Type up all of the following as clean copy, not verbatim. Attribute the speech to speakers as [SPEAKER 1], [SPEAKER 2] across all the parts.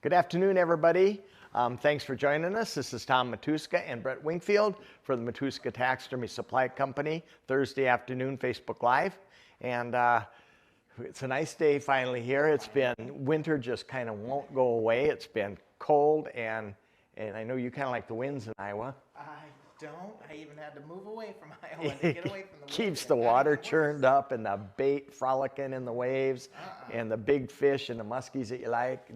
[SPEAKER 1] Good afternoon, everybody. Thanks for joining us. This is Tom Matuska and Brett Wingfield for the Matuska Taxidermy Supply Company, Thursday afternoon Facebook Live. And it's a nice day finally here. It's been, winter just kind of won't go away. It's been cold, and I know you kind of like the winds in Iowa.
[SPEAKER 2] I don't. I even had to move away from Iowa to get away from the
[SPEAKER 1] Keeps
[SPEAKER 2] wind.
[SPEAKER 1] the water churned up and the bait frolicking in the waves, and the big fish and the muskies that you like,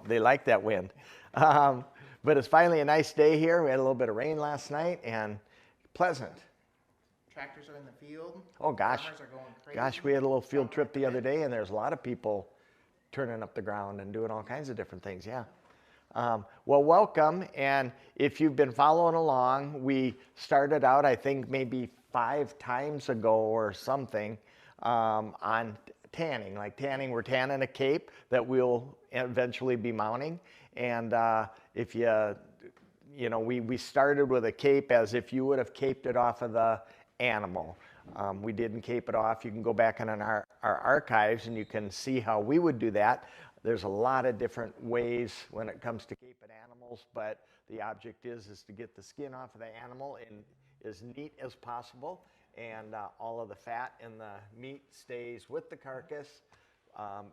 [SPEAKER 1] they like that wind. But it's finally a nice day here. We had a little bit of rain last night and pleasant.
[SPEAKER 2] Tractors are in the field.
[SPEAKER 1] Oh gosh,
[SPEAKER 2] Farmers are going crazy.
[SPEAKER 1] gosh, we had a little field trip the other day, and there's a lot of people turning up the ground and doing all kinds of different things. Yeah. Well, welcome, and if you've been following along, we started out, I think, maybe 5 times ago or something on tanning. Like tanning, we're tanning a cape that we'll eventually be mounting, and if you know, we started with a cape as if you would have caped it off of the animal. We didn't cape it off. You can go back in our archives and you can see how we would do that. There's a lot of different ways when it comes to caping animals, but the object is to get the skin off of the animal in as neat as possible, and all of the fat and the meat stays with the carcass.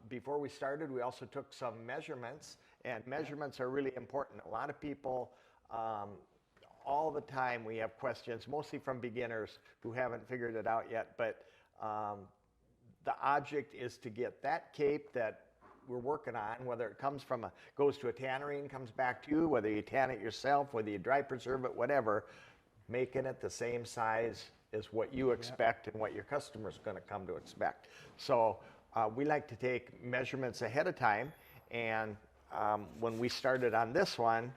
[SPEAKER 1] Before we started, we also took some measurements, and measurements are really important. A lot of people, all the time we have questions, mostly from beginners who haven't figured it out yet, but the object is to get that cape that we're working on, whether it comes from goes to a tannery and comes back to you, whether you tan it yourself, whether you dry preserve it, whatever, making it the same size as what you expect and what your customer's going to come to expect. So we like to take measurements ahead of time, and when we started on this one,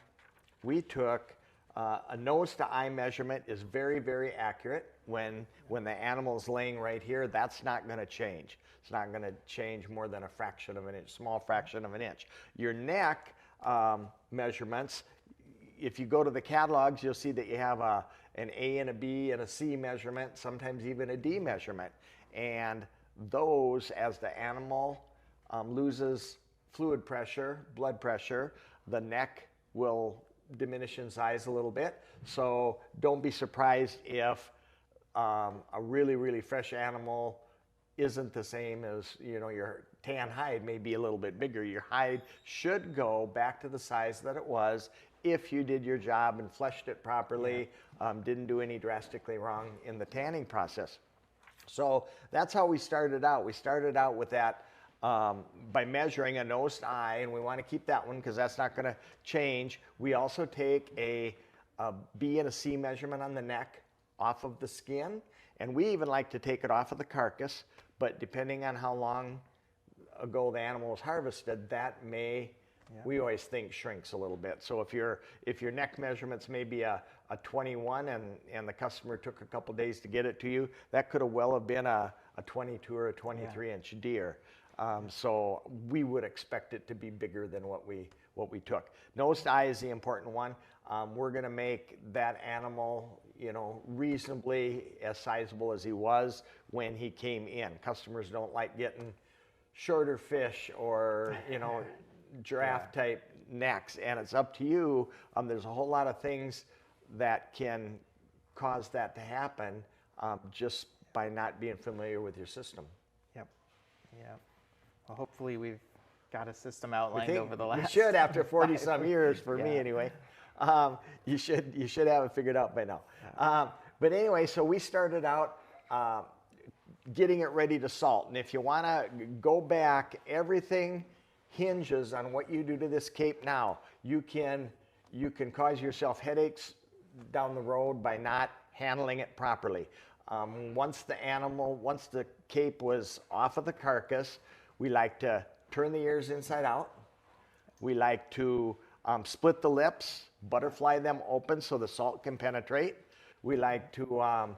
[SPEAKER 1] we took a nose to eye measurement is very, very accurate. When the animal is laying right here, that's not going to change. It's not going to change more than a fraction of an inch, small fraction of an inch. Your neck measurements, if you go to the catalogs, you'll see that you have an A and a B and a C measurement, sometimes even a D measurement. And those, as the animal loses fluid pressure, blood pressure, the neck will diminish in size a little bit. So don't be surprised if a really, really fresh animal isn't the same as, you know, your tan hide may be a little bit bigger. Your hide should go back to the size that it was if you did your job and fleshed it properly, didn't do any drastically wrong in the tanning process. So that's how we started out. We started out with that by measuring a nose to eye, and we want to keep that one because that's not going to change. We also take a B and a C measurement on the neck off of the skin, and we even like to take it off of the carcass, but depending on how long ago the animal was harvested, that may, we always think, shrinks a little bit. So if your neck measurements may be a 21 and the customer took a couple days to get it to you, that could have well have been a 22 or a 23 inch deer. So we would expect it to be bigger than what we took. Nose to eye is the important one. We're going to make that animal, you know, reasonably as sizable as he was when he came in. Customers don't like getting shorter fish or, you know, giraffe type necks, and it's up to you. There's a whole lot of things that can cause that to happen just by not being familiar with your system.
[SPEAKER 2] Yep. Yep. Well, hopefully we've got a system outlined over the last.
[SPEAKER 1] We should, after 40 some years, for me anyway. You should have it figured out by now. But anyway, so we started out getting it ready to salt. And if you want to go back, everything hinges on what you do to this cape now. You can cause yourself headaches down the road by not handling it properly. Once the cape was off of the carcass, we like to turn the ears inside out. We like to split the lips, butterfly them open so the salt can penetrate. We like to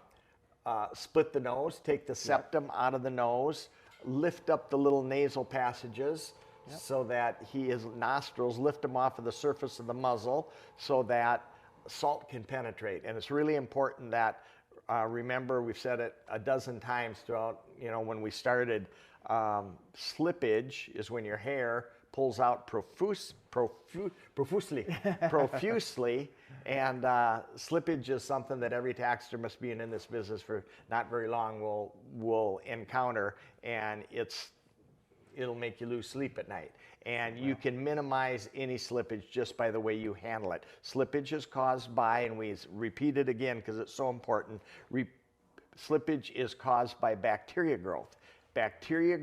[SPEAKER 1] split the nose, take the septum out of the nose, lift up the little nasal passages so that his nostrils, lift them off of the surface of the muzzle so that salt can penetrate. And it's really important that, remember, we've said it a dozen times throughout, you know, when we started, Slippage is when your hair pulls out profusely, and slippage is something that every taxidermist being in this business for not very long will encounter, and it'll make you lose sleep at night. And you can minimize any slippage just by the way you handle it. Slippage is caused by, and we repeat it again because it's so important, slippage is caused by bacteria growth. Bacteria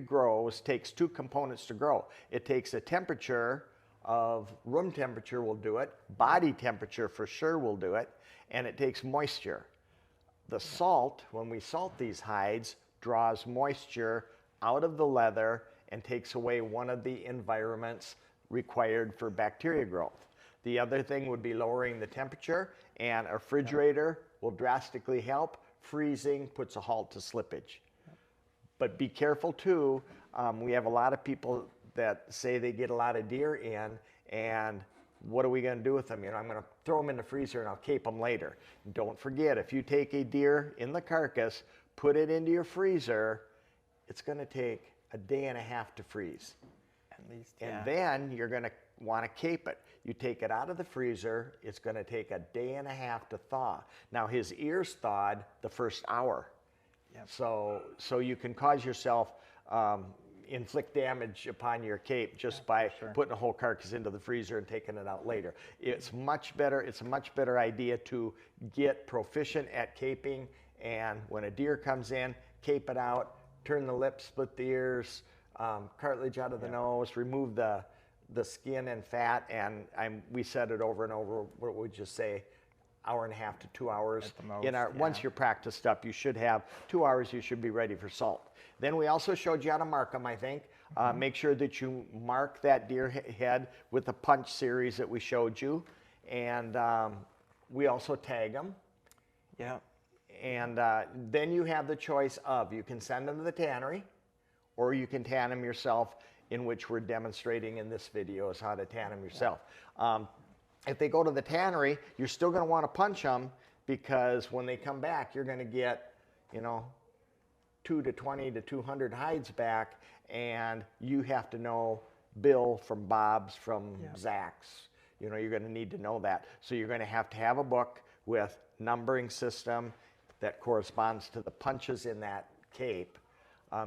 [SPEAKER 1] takes two components to grow. It takes a temperature of room temperature will do it, body temperature for sure will do it, and it takes moisture. The salt, when we salt these hides, draws moisture out of the leather and takes away one of the environments required for bacteria growth. The other thing would be lowering the temperature, and a refrigerator will drastically help. Freezing puts a halt to slippage. But be careful too, we have a lot of people that say they get a lot of deer in, and what are we going to do with them? I'm going to throw them in the freezer and I'll cape them later. Don't forget, if you take a deer in the carcass, put it into your freezer, it's going to take a day and a half to freeze.
[SPEAKER 2] At least,
[SPEAKER 1] and then you're going to want to cape it. You take it out of the freezer, it's going to take a day and a half to thaw. Now his ears thawed the first hour. Yep. So you can cause yourself, inflict damage upon your cape just by putting a whole carcass into the freezer and taking it out later. It's a much better idea to get proficient at caping, and when a deer comes in, cape it out, turn the lips, split the ears, cartilage out of the nose, remove the skin and fat, and we said it over and over, what would you say, hour and a half to 2 hours.
[SPEAKER 2] At the most,
[SPEAKER 1] once you're practiced up, you should have 2 hours, you should be ready for salt. Then we also showed you how to mark them, I think. Make sure that you mark that deer head with the punch series that we showed you. And we also tag them.
[SPEAKER 2] Yeah.
[SPEAKER 1] And then you have the choice of, you can send them to the tannery, or you can tan them yourself, in which we're demonstrating in this video is how to tan them yourself. If they go to the tannery, you're still going to want to punch them, because when they come back, you're going to get, 220 to 200 hides back, and you have to know Bill from Bob's, from Zach's. You're going to need to know that. So you're going to have a book with numbering system that corresponds to the punches in that cape.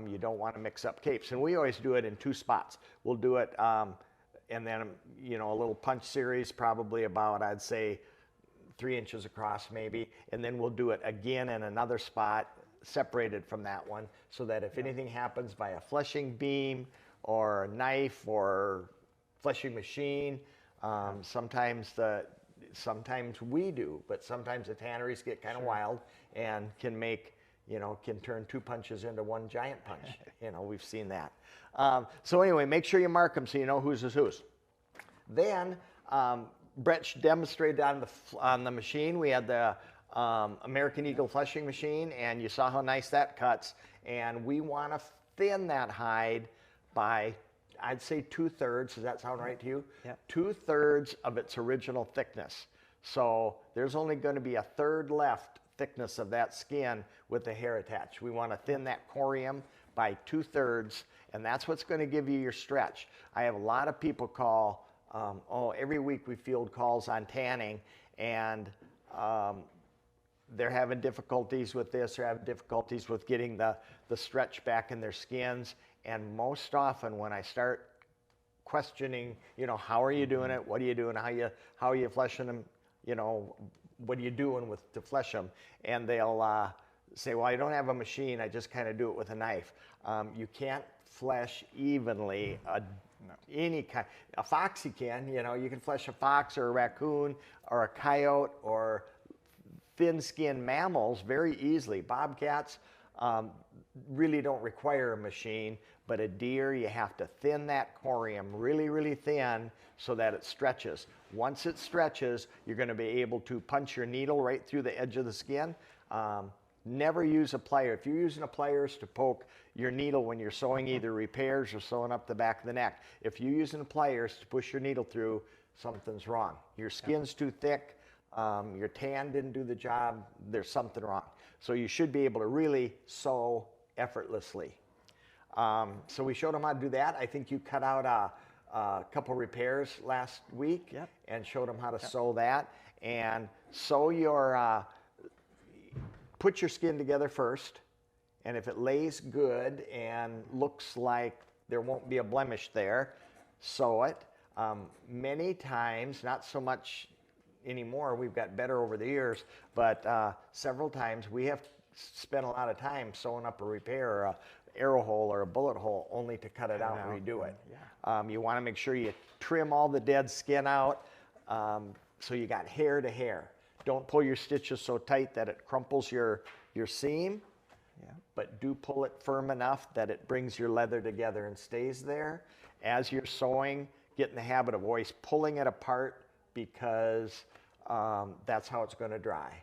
[SPEAKER 1] You don't want to mix up capes. And we always do it in 2 spots. We'll do it, and then, a little punch series, probably about, I'd say, 3 inches across maybe. And then we'll do it again in another spot, separated from that one, so that if anything happens by a fleshing beam or a knife or fleshing machine, sometimes we do, but sometimes the tanneries get kind of wild and can make, can turn 2 punches into 1 giant punch. We've seen that. So anyway, make sure you mark them so you know whose is whose. Then Brett demonstrated on the machine. We had the American Eagle fleshing machine, and you saw how nice that cuts. And we want to thin that hide by, I'd say 2/3. Does that sound right to you?
[SPEAKER 2] Yep.
[SPEAKER 1] 2/3 of its original thickness. So there's only going to be 1/3 left thickness of that skin with the hair attached. We want to thin that corium by 2/3, and that's what's going to give you your stretch. I have a lot of people call, every week we field calls on tanning, and they're having difficulties with this, they're having difficulties with getting the stretch back in their skins. And most often when I start questioning, how are you doing it? What are you doing? How are you fleshing them? What are you doing to flesh them? And they'll say, well, I don't have a machine. I just kind of do it with a knife. You can't flesh evenly any kind. A fox you can, you can flesh a fox or a raccoon or a coyote or thin-skinned mammals very easily. Bobcats really don't require a machine, but a deer, you have to thin that corium really, really thin so that it stretches. Once it stretches, you're going to be able to punch your needle right through the edge of the skin. Never use a plier. If you're using a pliers to poke your needle when you're sewing either repairs or sewing up the back of the neck, if you're using pliers to push your needle through, something's wrong. Your skin's too thick, your tan didn't do the job, there's something wrong. So you should be able to really sew effortlessly. So we showed them how to do that. I think you cut out a couple repairs last week
[SPEAKER 2] Yep.
[SPEAKER 1] and showed them how to sew that. And sew your, put your skin together first. And if it lays good and looks like there won't be a blemish there, sew it. Many times, not so much anymore, we've got better over the years, but several times we have spent a lot of time sewing up a repair or a arrow hole or a bullet hole only to cut it out and redo it.
[SPEAKER 2] Yeah.
[SPEAKER 1] You want to make sure you trim all the dead skin out so you got hair to hair. Don't pull your stitches so tight that it crumples your seam, but do pull it firm enough that it brings your leather together and stays there. As you're sewing, get in the habit of always pulling it apart because that's how it's going to dry.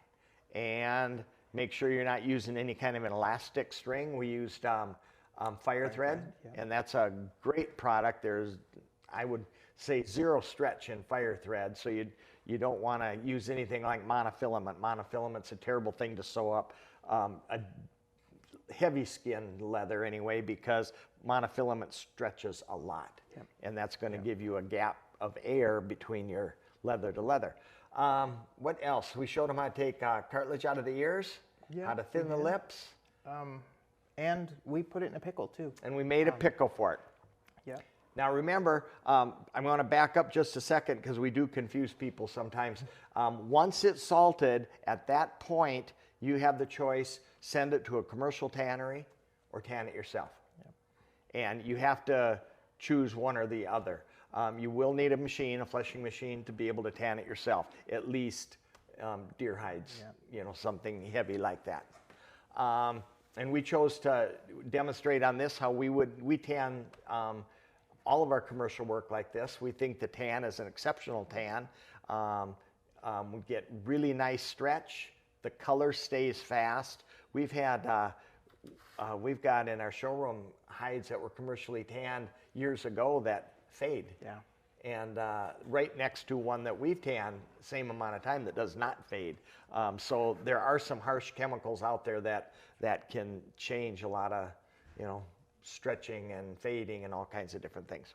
[SPEAKER 1] And make sure you're not using any kind of an elastic string. We used fire thread, and that's a great product. There's, I would say, zero stretch in fire thread, so you don't want to use anything like monofilament. Monofilament's a terrible thing to sew up a heavy skin leather anyway, because monofilament stretches a lot, and that's going to give you a gap of air between your leather to leather. What else? We showed them how to take cartilage out of the ears, how to thin the lips.
[SPEAKER 2] And we put it in a pickle too.
[SPEAKER 1] And we made a pickle for it.
[SPEAKER 2] Yeah.
[SPEAKER 1] Now remember, I'm going to back up just a second because we do confuse people sometimes. Once it's salted, at that point, you have the choice, send it to a commercial tannery or tan it yourself. And you have to choose one or the other. You will need a machine, a fleshing machine, to be able to tan it yourself, at least deer hides, you know, something heavy like that. And we chose to demonstrate on this how we tan all of our commercial work like this. We think the tan is an exceptional tan. We get really nice stretch. The color stays fast. We've got in our showroom hides that were commercially tanned years ago that fade.
[SPEAKER 2] Yeah.
[SPEAKER 1] And right next to one that we've tanned, same amount of time, that does not fade. So there are some harsh chemicals out there that can change a lot of, you know, stretching and fading and all kinds of different things.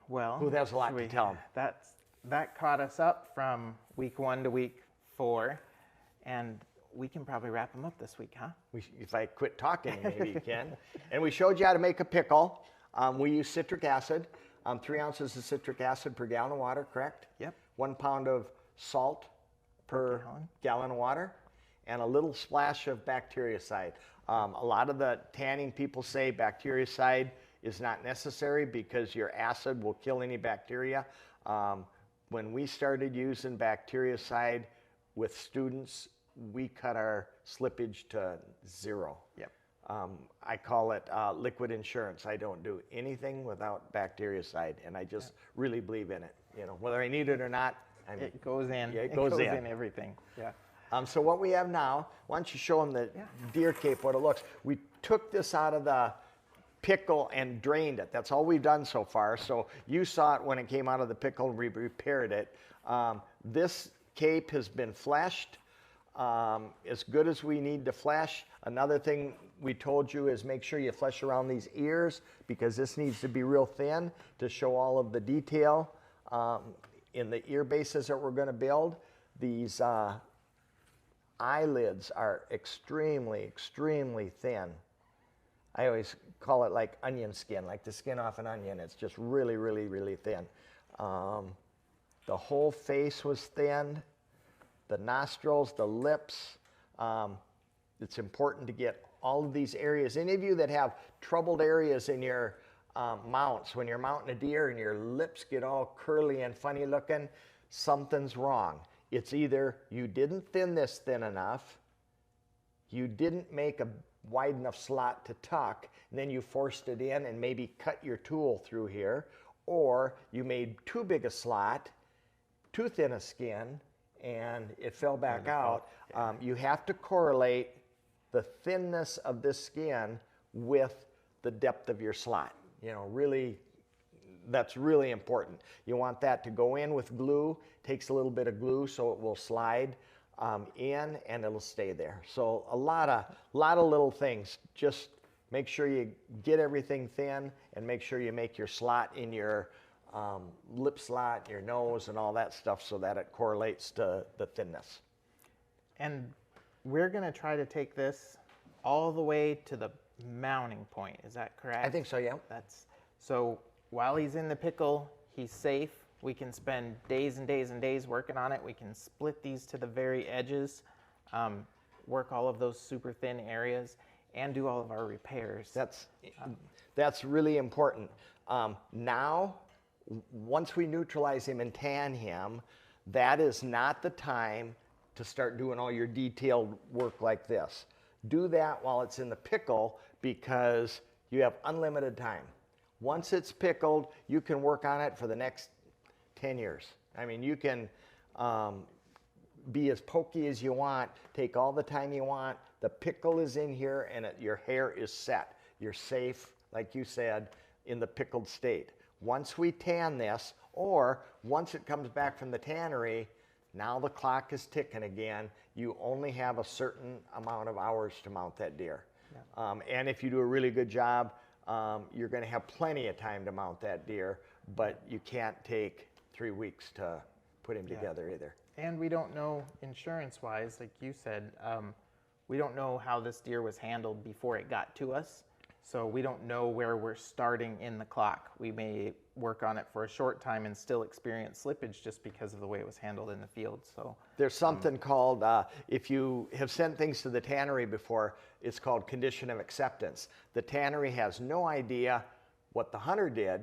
[SPEAKER 2] Well,
[SPEAKER 1] Ooh, that was a lot to tell them.
[SPEAKER 2] That caught us up from week 1 to week 4, and we can probably wrap them up this week, huh?
[SPEAKER 1] If I quit talking, maybe you can. And we showed you how to make a pickle. We use citric acid, 3 ounces of citric acid per gallon of water, correct?
[SPEAKER 2] Yep.
[SPEAKER 1] 1 pound of salt per gallon of water, and a little splash of bactericide. A lot of the tanning people say bactericide is not necessary because your acid will kill any bacteria. When we started using bactericide with students, we cut our slippage to 0. Yep. I call it liquid insurance. I don't do anything without bactericide, and I just really believe in it. You know, whether I need it or not,
[SPEAKER 2] it goes in.
[SPEAKER 1] Yeah, it goes in
[SPEAKER 2] everything. Yeah.
[SPEAKER 1] So what we have now, why don't you show them the deer cape, what it looks. We took this out of the pickle and drained it. That's all we've done so far. So you saw it when it came out of the pickle and we repaired it. This cape has been fleshed as good as we need to flesh. Another thing we told you is make sure you flesh around these ears because this needs to be real thin to show all of the detail in the ear bases that we're going to build. These eyelids are extremely, extremely thin. I always call it like onion skin, like the skin off an onion. It's just really, really, really thin. The whole face was thin. The nostrils, the lips. It's important to get all of these areas. Any of you that have troubled areas in your mounts, when you're mounting a deer and your lips get all curly and funny looking, something's wrong. It's either you didn't thin this thin enough, you didn't make a wide enough slot to tuck, and then you forced it in and maybe cut your tool through here, or you made too big a slot, too thin a skin, and it fell back out. You have to correlate the thinness of this skin with the depth of your slot. You know, really, that's really important. You want that to go in with glue. Takes a little bit of glue so it will slide in and it'll stay there. So a lot of little things. Just Make sure you get everything thin, and make sure you make your slot in your lip slot, your nose, and all that stuff so that it correlates to the thinness.
[SPEAKER 2] And we're going to try to take this all the way to the mounting point. Is that correct?
[SPEAKER 1] I think so, yeah.
[SPEAKER 2] So while he's in the pickle, he's safe. We can spend days and days and days working on it. We can split these to the very edges, work all of those super thin areas, and do all of our repairs.
[SPEAKER 1] That's really important. Now, once we neutralize him and tan him, that is not the time to start doing all your detailed work like this. Do that while it's in the pickle, because you have unlimited time. Once it's pickled, you can work on it for the next 10 years. I mean, you can be as pokey as you want, take all the time you want. The pickle is in here, and your hair is set. You're safe, like you said, in the pickled state. Once we tan this, or once it comes back from the tannery, now the clock is ticking again. You only have a certain amount of hours to mount that deer. Yeah. And if you do a really good job, you're going to have plenty of time to mount that deer, but you can't take 3 weeks to put him together either.
[SPEAKER 2] And we don't know insurance-wise, like you said, we don't know how this deer was handled before it got to us. So we don't know where we're starting in the clock. We may work on it for a short time and still experience slippage just because of the way it was handled in the field. So
[SPEAKER 1] there's something called, if you have sent things to the tannery before, it's called condition of acceptance. The tannery has no idea what the hunter did,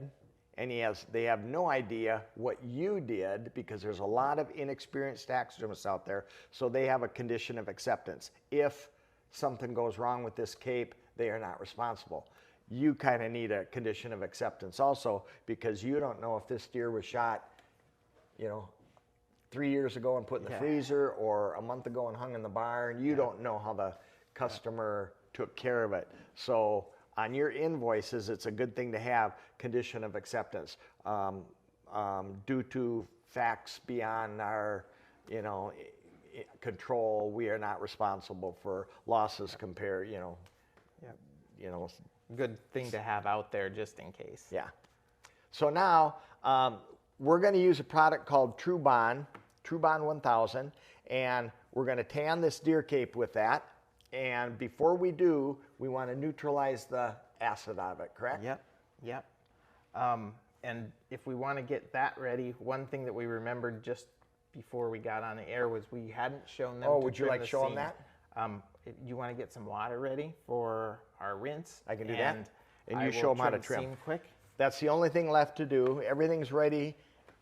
[SPEAKER 1] and they have no idea what you did, because there's a lot of inexperienced taxidermists out there. So they have a condition of acceptance. If something goes wrong with this cape, they are not responsible. You kind of need a condition of acceptance also, because you don't know if this deer was shot, 3 years ago and put in the freezer, or a month ago and hung in the barn. You don't know how the customer took care of it. So on your invoices, it's a good thing to have condition of acceptance. Due to facts beyond our, control, we are not responsible for losses compared,
[SPEAKER 2] good thing to have out there just in case.
[SPEAKER 1] Yeah. So now we're going to use a product called True Bond 1000, and we're going to tan this deer cape with that. And before we do, we want to neutralize the acid out of it, correct?
[SPEAKER 2] Yep. And if we want to get that ready, one thing that we remembered just before we got on the air was we hadn't shown them.
[SPEAKER 1] Oh, would you like to show them that?
[SPEAKER 2] You want to get some water ready for our rinse.
[SPEAKER 1] I can do that. And you
[SPEAKER 2] I
[SPEAKER 1] show
[SPEAKER 2] will
[SPEAKER 1] them how to
[SPEAKER 2] the
[SPEAKER 1] trim.
[SPEAKER 2] seam quick.
[SPEAKER 1] That's the only thing left to do. Everything's ready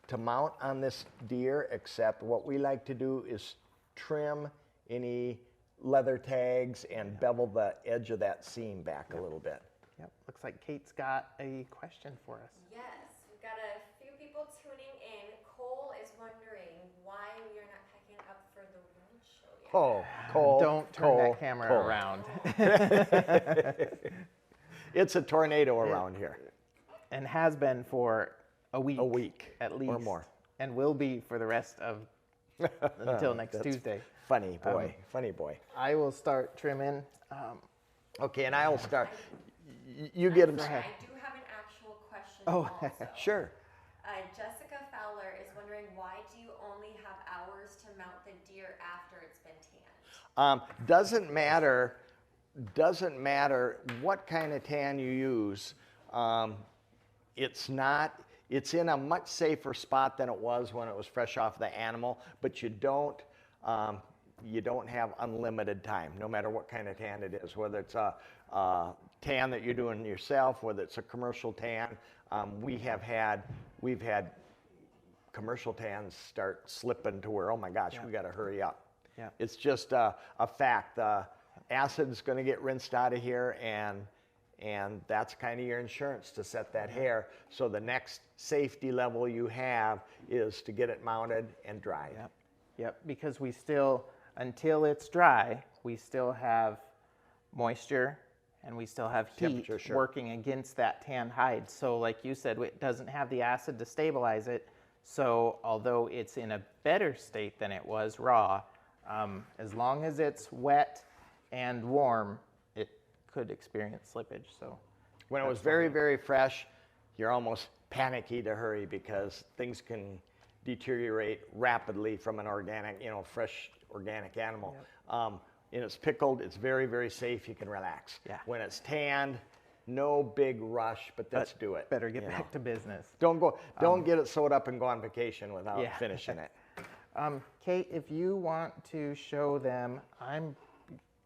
[SPEAKER 1] to mount on this deer, except what we like to do is trim any leather tags and bevel the edge of that seam back a little bit.
[SPEAKER 2] Yep. Looks like Kate's got a question for us.
[SPEAKER 3] Yes, we've got a few people tuning in. Cole is wondering why we are not packing up for the wound show yet.
[SPEAKER 1] Oh, Cole.
[SPEAKER 2] Don't turn that camera around.
[SPEAKER 1] It's a tornado around here.
[SPEAKER 2] And has been for a week.
[SPEAKER 1] A week.
[SPEAKER 2] At least.
[SPEAKER 1] Or more.
[SPEAKER 2] And will be for the rest of until next Tuesday.
[SPEAKER 1] Funny boy. Funny boy.
[SPEAKER 2] I will start trimming.
[SPEAKER 1] Okay, and I will start. You get them.
[SPEAKER 3] I do have an actual question.
[SPEAKER 2] Oh,
[SPEAKER 3] also.
[SPEAKER 1] Sure.
[SPEAKER 3] Jessica Fowler is wondering, why do you only have hours to mount the deer after it's been tanned?
[SPEAKER 1] Doesn't matter what kind of tan you use. It's in a much safer spot than it was when it was fresh off the animal, but you don't have unlimited time, no matter what kind of tan it is, whether it's a tan that you're doing yourself, whether it's a commercial tan. We've had commercial tans start slipping to where, oh my gosh, we got to hurry up.
[SPEAKER 2] Yeah.
[SPEAKER 1] It's just a fact. The acid's going to get rinsed out of here, and that's kind of your insurance to set that hair. So the next safety level you have is to get it mounted and dried.
[SPEAKER 2] Yep, because we still, until it's dry, we still have moisture and we still have heat working against that tan hide. So like you said, it doesn't have the acid to stabilize it. So although it's in a better state than it was raw, as long as it's wet and warm, it could experience slippage. So
[SPEAKER 1] when it was very, very fresh, you're almost panicky to hurry because things can deteriorate rapidly from an organic, fresh organic animal. Yep. And it's pickled, it's very, very safe, you can relax.
[SPEAKER 2] Yeah.
[SPEAKER 1] When it's tanned, no big rush, but let's do it.
[SPEAKER 2] Better get back to business.
[SPEAKER 1] Don't get it sewed up and go on vacation without finishing it.
[SPEAKER 2] Kate, if you want to show them,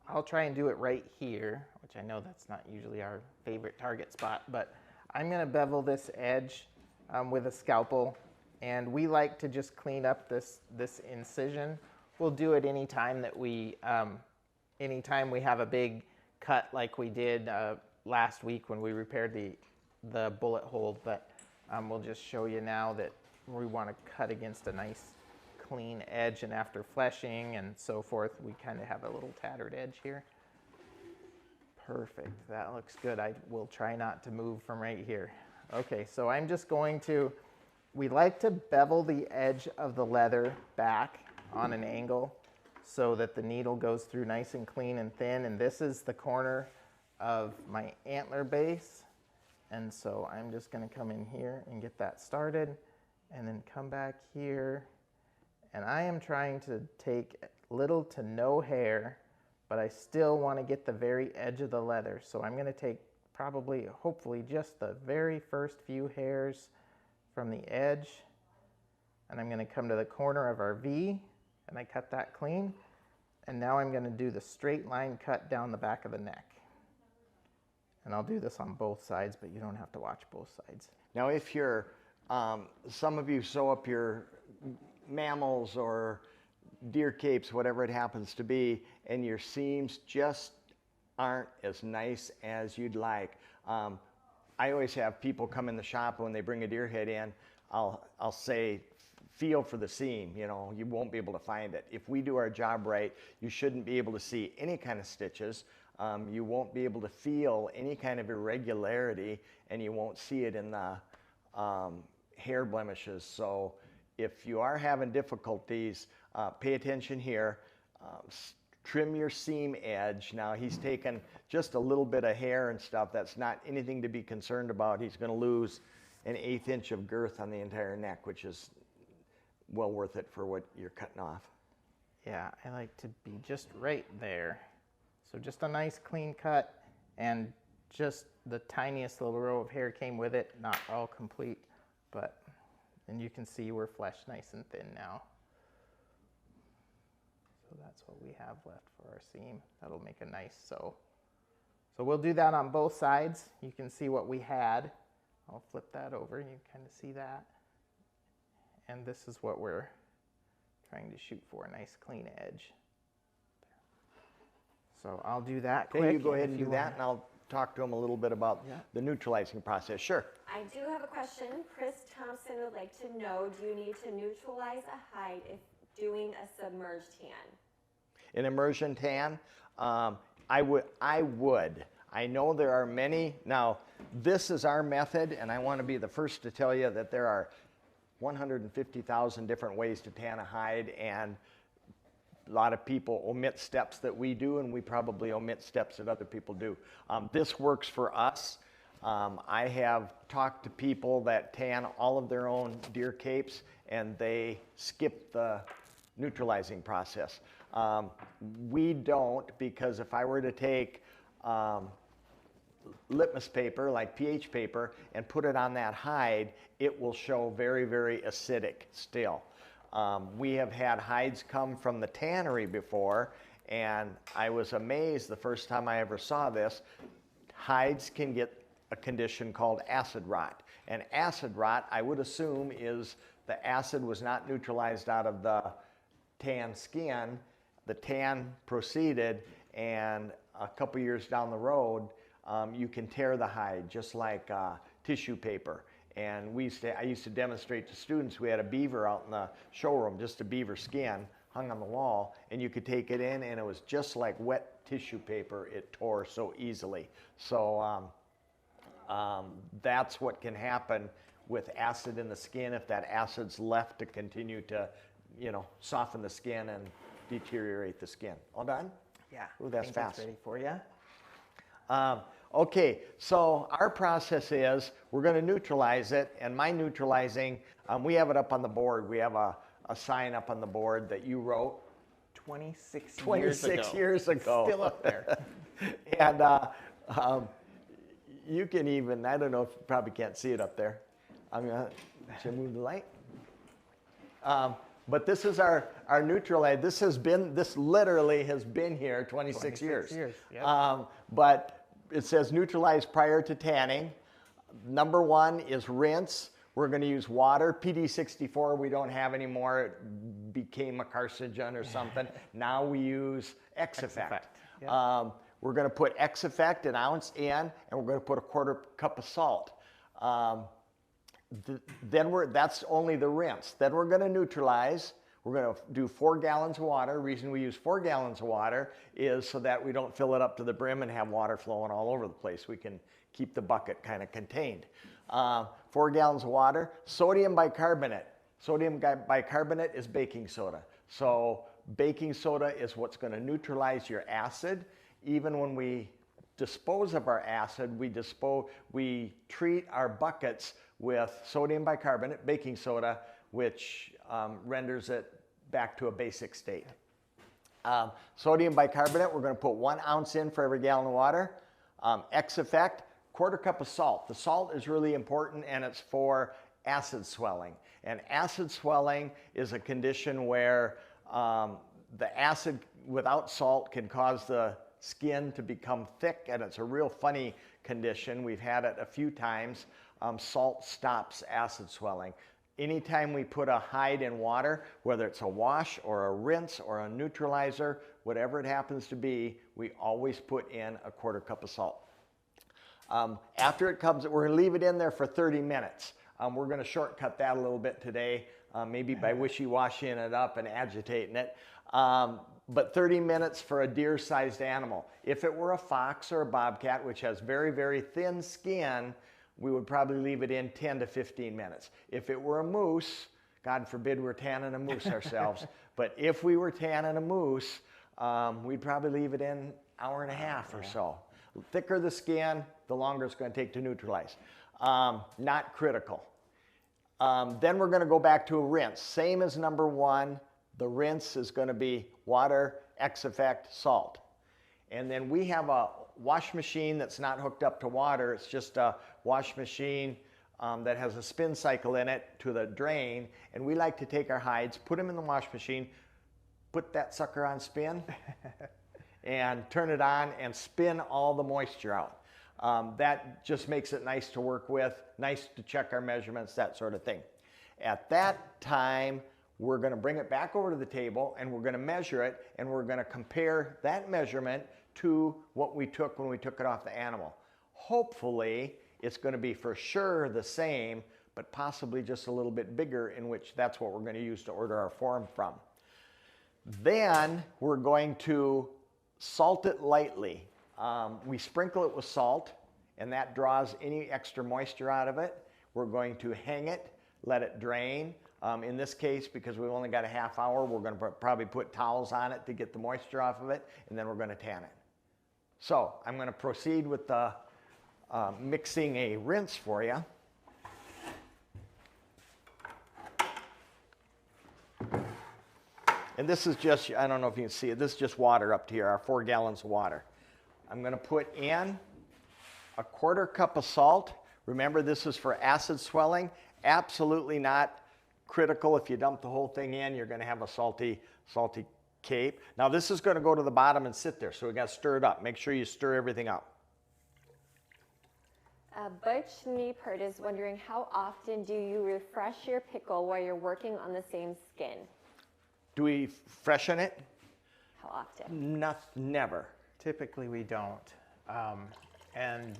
[SPEAKER 2] I'll try and do it right here, which I know that's not usually our favorite target spot, but I'm going to bevel this edge with a scalpel, and we like to just clean up this incision. We'll do it anytime that anytime we have a big cut like we did last week when we repaired the bullet hole, but we'll just show you now that we want to cut against a nice clean edge, and after fleshing and so forth, we kind of have a little tattered edge here. Perfect, that looks good. I will try not to move from right here. Okay, so I'm just going to, we like to bevel the edge of the leather back on an angle so that the needle goes through nice and clean and thin, and this is the corner of my antler base, and so I'm just going to come in here and get that started and then come back here, and I am trying to take little to no hair, but I still want to get the very edge of the leather, so I'm going to take probably, hopefully, just the very first few hairs from the edge, and I'm going to come to the corner of our V, and I cut that clean, and now I'm going to do the straight line cut down the back of the neck. And I'll do this on both sides, but you don't have to watch both sides.
[SPEAKER 1] Now, if you're, some of you sew up your mammals or deer capes, whatever it happens to be, and your seams just aren't as nice as you'd like. I always have people come in the shop when they bring a deer head in, I'll say, feel for the seam, you won't be able to find it. If we do our job right, you shouldn't be able to see any kind of stitches. You won't be able to feel any kind of irregularity, and you won't see it in the hair blemishes. So if you are having difficulties, pay attention here. Trim your seam edge. Now he's taken just a little bit of hair and stuff. That's not anything to be concerned about. He's going to lose an 1/8 inch of girth on the entire neck, which is well worth it for what you're cutting off.
[SPEAKER 2] Yeah, I like to be just right there. So just a nice clean cut, and just the tiniest little row of hair came with it, not all complete, but, and you can see we're fleshed nice and thin now. So that's what we have left for our seam. That'll make a nice sew. So we'll do that on both sides. You can see what we had. I'll flip that over, you kind of see that. And this is what we're trying to shoot for, a nice clean edge. So I'll do that quick.
[SPEAKER 1] Okay, you go ahead and do that, and I'll talk to him a little bit about the neutralizing process. Sure.
[SPEAKER 3] I do have a question. Chris Thompson would like to know, do you need to neutralize a hide if doing a submerged tan?
[SPEAKER 1] An immersion tan? I would. I know there are many. Now, this is our method, and I want to be the first to tell you that there are 150,000 different ways to tan a hide, and a lot of people omit steps that we do, and we probably omit steps that other people do. This works for us. I have talked to people that tan all of their own deer capes, and they skip the neutralizing process. We don't, because if I were to take litmus paper, like pH paper, and put it on that hide, it will show very, very acidic still. We have had hides come from the tannery before, and I was amazed the first time I ever saw this. Hides can get a condition called acid rot. And acid rot, I would assume, is the acid was not neutralized out of the tan skin. The tan proceeded, and a couple years down the road, you can tear the hide just like tissue paper. And I used to demonstrate to students. We had a beaver out in the showroom, just a beaver skin hung on the wall, and you could take it in, and it was just like wet tissue paper. It tore so easily. So that's what can happen with acid in the skin if that acid's left to continue to, soften the skin and deteriorate the skin. All done?
[SPEAKER 2] Yeah.
[SPEAKER 1] Ooh, that's fast.
[SPEAKER 2] That's ready for you.
[SPEAKER 1] Okay, so our process is we're going to neutralize it, and my neutralizing, we have it up on the board. We have a sign up on the board that you wrote
[SPEAKER 2] 26
[SPEAKER 1] years ago.
[SPEAKER 2] Still up there.
[SPEAKER 1] And you can even, I don't know if you probably can't see it up there. I'm going to move the light. But this is our Neutralize. This literally has been here 26 years.
[SPEAKER 2] Yep.
[SPEAKER 1] But it says neutralize prior to tanning. Number one is rinse. We're going to use water. PD64 we don't have anymore. It became a carcinogen or something. Now we use X-Effect.
[SPEAKER 2] Yep.
[SPEAKER 1] We're going to put X-Effect, an ounce in, and we're going to put a 1/4 cup of salt. That's only the rinse. Then we're going to neutralize. We're going to do 4 gallons of water. The reason we use 4 gallons of water is so that we don't fill it up to the brim and have water flowing all over the place. We can keep the bucket kind of contained. 4 gallons of water. Sodium bicarbonate. Sodium bicarbonate is baking soda. So baking soda is what's going to neutralize your acid. Even when we dispose of our acid, we treat our buckets with sodium bicarbonate, baking soda, which renders it back to a basic state. Sodium bicarbonate, we're going to put 1 ounce in for every gallon of water. X-Effect, 1/4 cup of salt. The salt is really important, and it's for acid swelling. And acid swelling is a condition where the acid without salt can cause the skin to become thick, and it's a real funny condition. We've had it a few times. Salt stops acid swelling. Anytime we put a hide in water, whether it's a wash or a rinse or a neutralizer, whatever it happens to be, we always put in a 1/4 cup of salt. After it comes, we're going to leave it in there for 30 minutes. We're going to shortcut that a little bit today, maybe by wishy-washying it up and agitating it. But 30 minutes for a deer-sized animal. If it were a fox or a bobcat, which has very, very thin skin, we would probably leave it in 10 to 15 minutes. If it were a moose, God forbid we're tanning a moose ourselves, but if we were tanning a moose, we'd probably leave it in an hour and a half or so. The thicker the skin, the longer it's going to take to neutralize. Not critical. Then we're going to go back to a rinse. Same as number one. The rinse is going to be water, X-Effect, salt. And then we have a wash machine that's not hooked up to water. It's just a wash machine that has a spin cycle in it to the drain. And we like to take our hides, put them in the wash machine, put that sucker on spin, and turn it on and spin all the moisture out. That just makes it nice to work with, nice to check our measurements, that sort of thing. At that time, we're going to bring it back over to the table and we're going to measure it, and we're going to compare that measurement to what we took when we took it off the animal. Hopefully, it's going to be for sure the same, but possibly just a little bit bigger, in which that's what we're going to use to order our form from. Then we're going to salt it lightly. We sprinkle it with salt, and that draws any extra moisture out of it. We're going to hang it, let it drain. In this case, because we've only got a half hour, we're going to probably put towels on it to get the moisture off of it, and then we're going to tan it. So I'm going to proceed with the mixing a rinse for you. And this is just, I don't know if you can see it, this is just water up to here, our 4 gallons of water. I'm going to put in a 1/4 cup of salt. Remember, this is for acid swelling. Absolutely not critical. If you dump the whole thing in, you're going to have a salty cape. Now this is going to go to the bottom and sit there, so we got to stir it up. Make sure you stir everything up.
[SPEAKER 3] Butch Neepert is wondering, how often do you refresh your pickle while you're working on the same skin?
[SPEAKER 1] Do we freshen it?
[SPEAKER 3] How often?
[SPEAKER 1] Never.
[SPEAKER 2] Typically we don't. And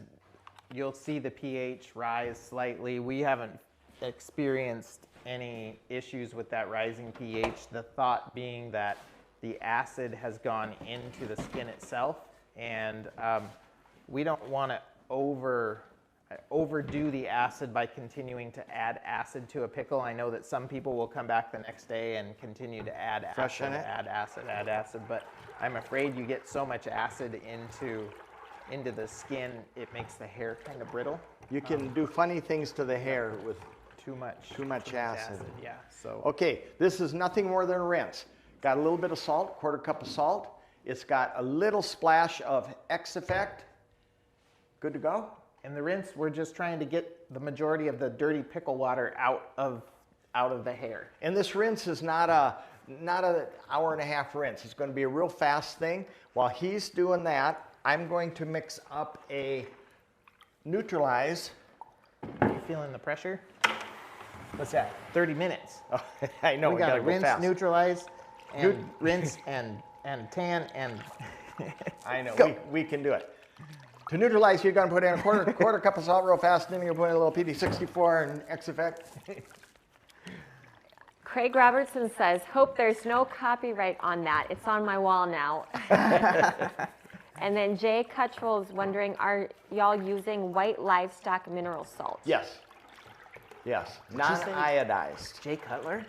[SPEAKER 2] you'll see the pH rise slightly. We haven't experienced any issues with that rising pH. The thought being that the acid has gone into the skin itself, and we don't want to overdo the acid by continuing to add acid to a pickle. I know that some people will come back the next day and continue to add acid, add acid, but I'm afraid you get so much acid into into the skin, it makes the hair kind of brittle.
[SPEAKER 1] You can do funny things to the hair with
[SPEAKER 2] Too much
[SPEAKER 1] acid.
[SPEAKER 2] Yeah. So
[SPEAKER 1] Okay, this is nothing more than a rinse. Got a little bit of salt, quarter cup of salt. It's got a little splash of X Effect. Good to go.
[SPEAKER 2] in the rinse, we're just trying to get the majority of the dirty pickle water out of the hair.
[SPEAKER 1] And this rinse is not an hour and a half rinse. It's going to be a real fast thing. While he's doing that, I'm going to mix up a Neutralize.
[SPEAKER 2] Are you feeling the pressure?
[SPEAKER 1] What's that?
[SPEAKER 2] 30 minutes.
[SPEAKER 1] Oh, I know,
[SPEAKER 2] We got to
[SPEAKER 1] go
[SPEAKER 2] rinse,
[SPEAKER 1] fast.
[SPEAKER 2] neutralize, and rinse, and tan, and
[SPEAKER 1] I know,
[SPEAKER 2] Go.
[SPEAKER 1] we can do it. To neutralize, you're going to put in a quarter cup of salt real fast, and then you're going to put in a little PD64 and X Effect.
[SPEAKER 3] Craig Robertson says, hope there's no copyright on that. It's on my wall now. And then Jay Cuttrell is wondering, are y'all using white livestock mineral salt?
[SPEAKER 1] Yes. Yes.
[SPEAKER 2] you say?
[SPEAKER 1] Non-iodized.
[SPEAKER 2] Jay Cutler?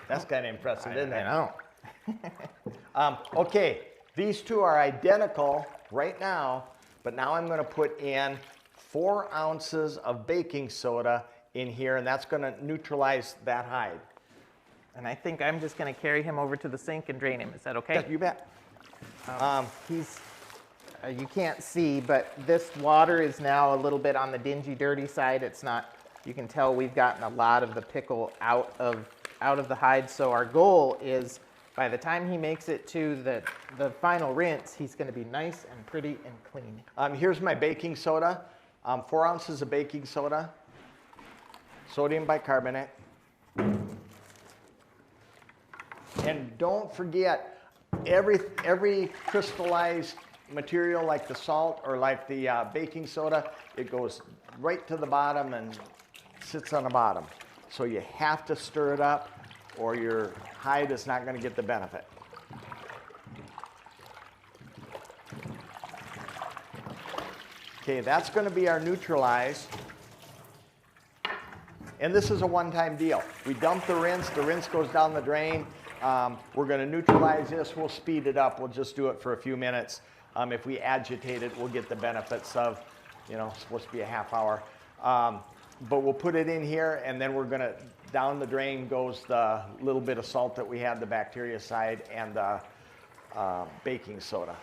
[SPEAKER 1] That's kind of impressive, isn't it?
[SPEAKER 2] I know.
[SPEAKER 1] Okay, these two are identical right now, but now I'm going to put in 4 ounces of baking soda in here, and that's going to neutralize that hide.
[SPEAKER 2] And I think I'm just going to carry him over to the sink and drain him. Is that okay?
[SPEAKER 1] Yeah, you bet.
[SPEAKER 2] You can't see, but this water is now a little bit on the dingy, dirty side. It's not, you can tell we've gotten a lot of the pickle out of the hide. So our goal is by the time he makes it to the final rinse, he's going to be nice and pretty and clean.
[SPEAKER 1] Here's my baking soda. 4 ounces of baking soda, sodium bicarbonate. And don't forget, every crystallized material like the salt or like the baking soda, it goes right to the bottom and sits on the bottom. So you have to stir it up or your hide is not going to get the benefit. Okay, that's going to be our Neutralize. And this is a one-time deal. We dump the rinse goes down the drain. We're going to neutralize this, we'll speed it up, we'll just do it for a few minutes. If we agitate it, we'll get the benefits of, it's supposed to be a half hour. But we'll put it in here, and then we're going to, down the drain goes the little bit of salt that we had, the bactericide, and the baking soda.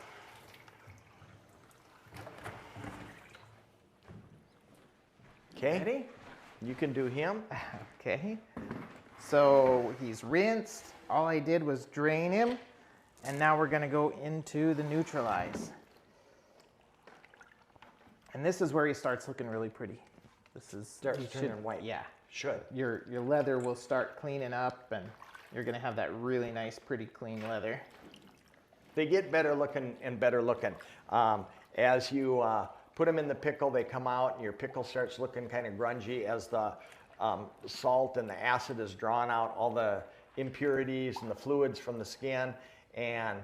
[SPEAKER 1] Okay,
[SPEAKER 2] Ready?
[SPEAKER 1] you can do him.
[SPEAKER 2] Okay. So he's rinsed. All I did was drain him. And now we're going to go into the Neutralize. And this is where he starts looking really pretty. This is
[SPEAKER 1] Starts turning white.
[SPEAKER 2] Yeah.
[SPEAKER 1] Should.
[SPEAKER 2] Your leather will start cleaning up, and you're going to have that really nice, pretty clean leather.
[SPEAKER 1] They get better looking and better looking. As you put them in the pickle, they come out, and your pickle starts looking kind of grungy as the salt and the acid is drawn out all the impurities and the fluids from the skin. And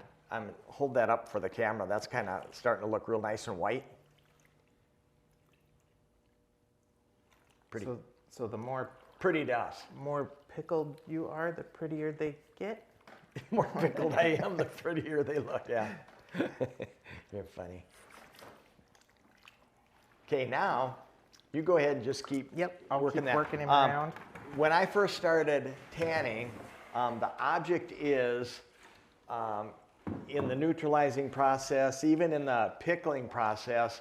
[SPEAKER 1] hold that up for the camera. That's kind of starting to look real nice and white. Pretty.
[SPEAKER 2] So the more
[SPEAKER 1] Pretty to us.
[SPEAKER 2] pickled you are, the prettier they get.
[SPEAKER 1] The more pickled I am, the prettier they look. Yeah. You're funny. Okay, now you go ahead and just keep
[SPEAKER 2] I'll
[SPEAKER 1] working
[SPEAKER 2] keep
[SPEAKER 1] that.
[SPEAKER 2] working him around.
[SPEAKER 1] When I first started tanning, the object is in the neutralizing process, even in the pickling process,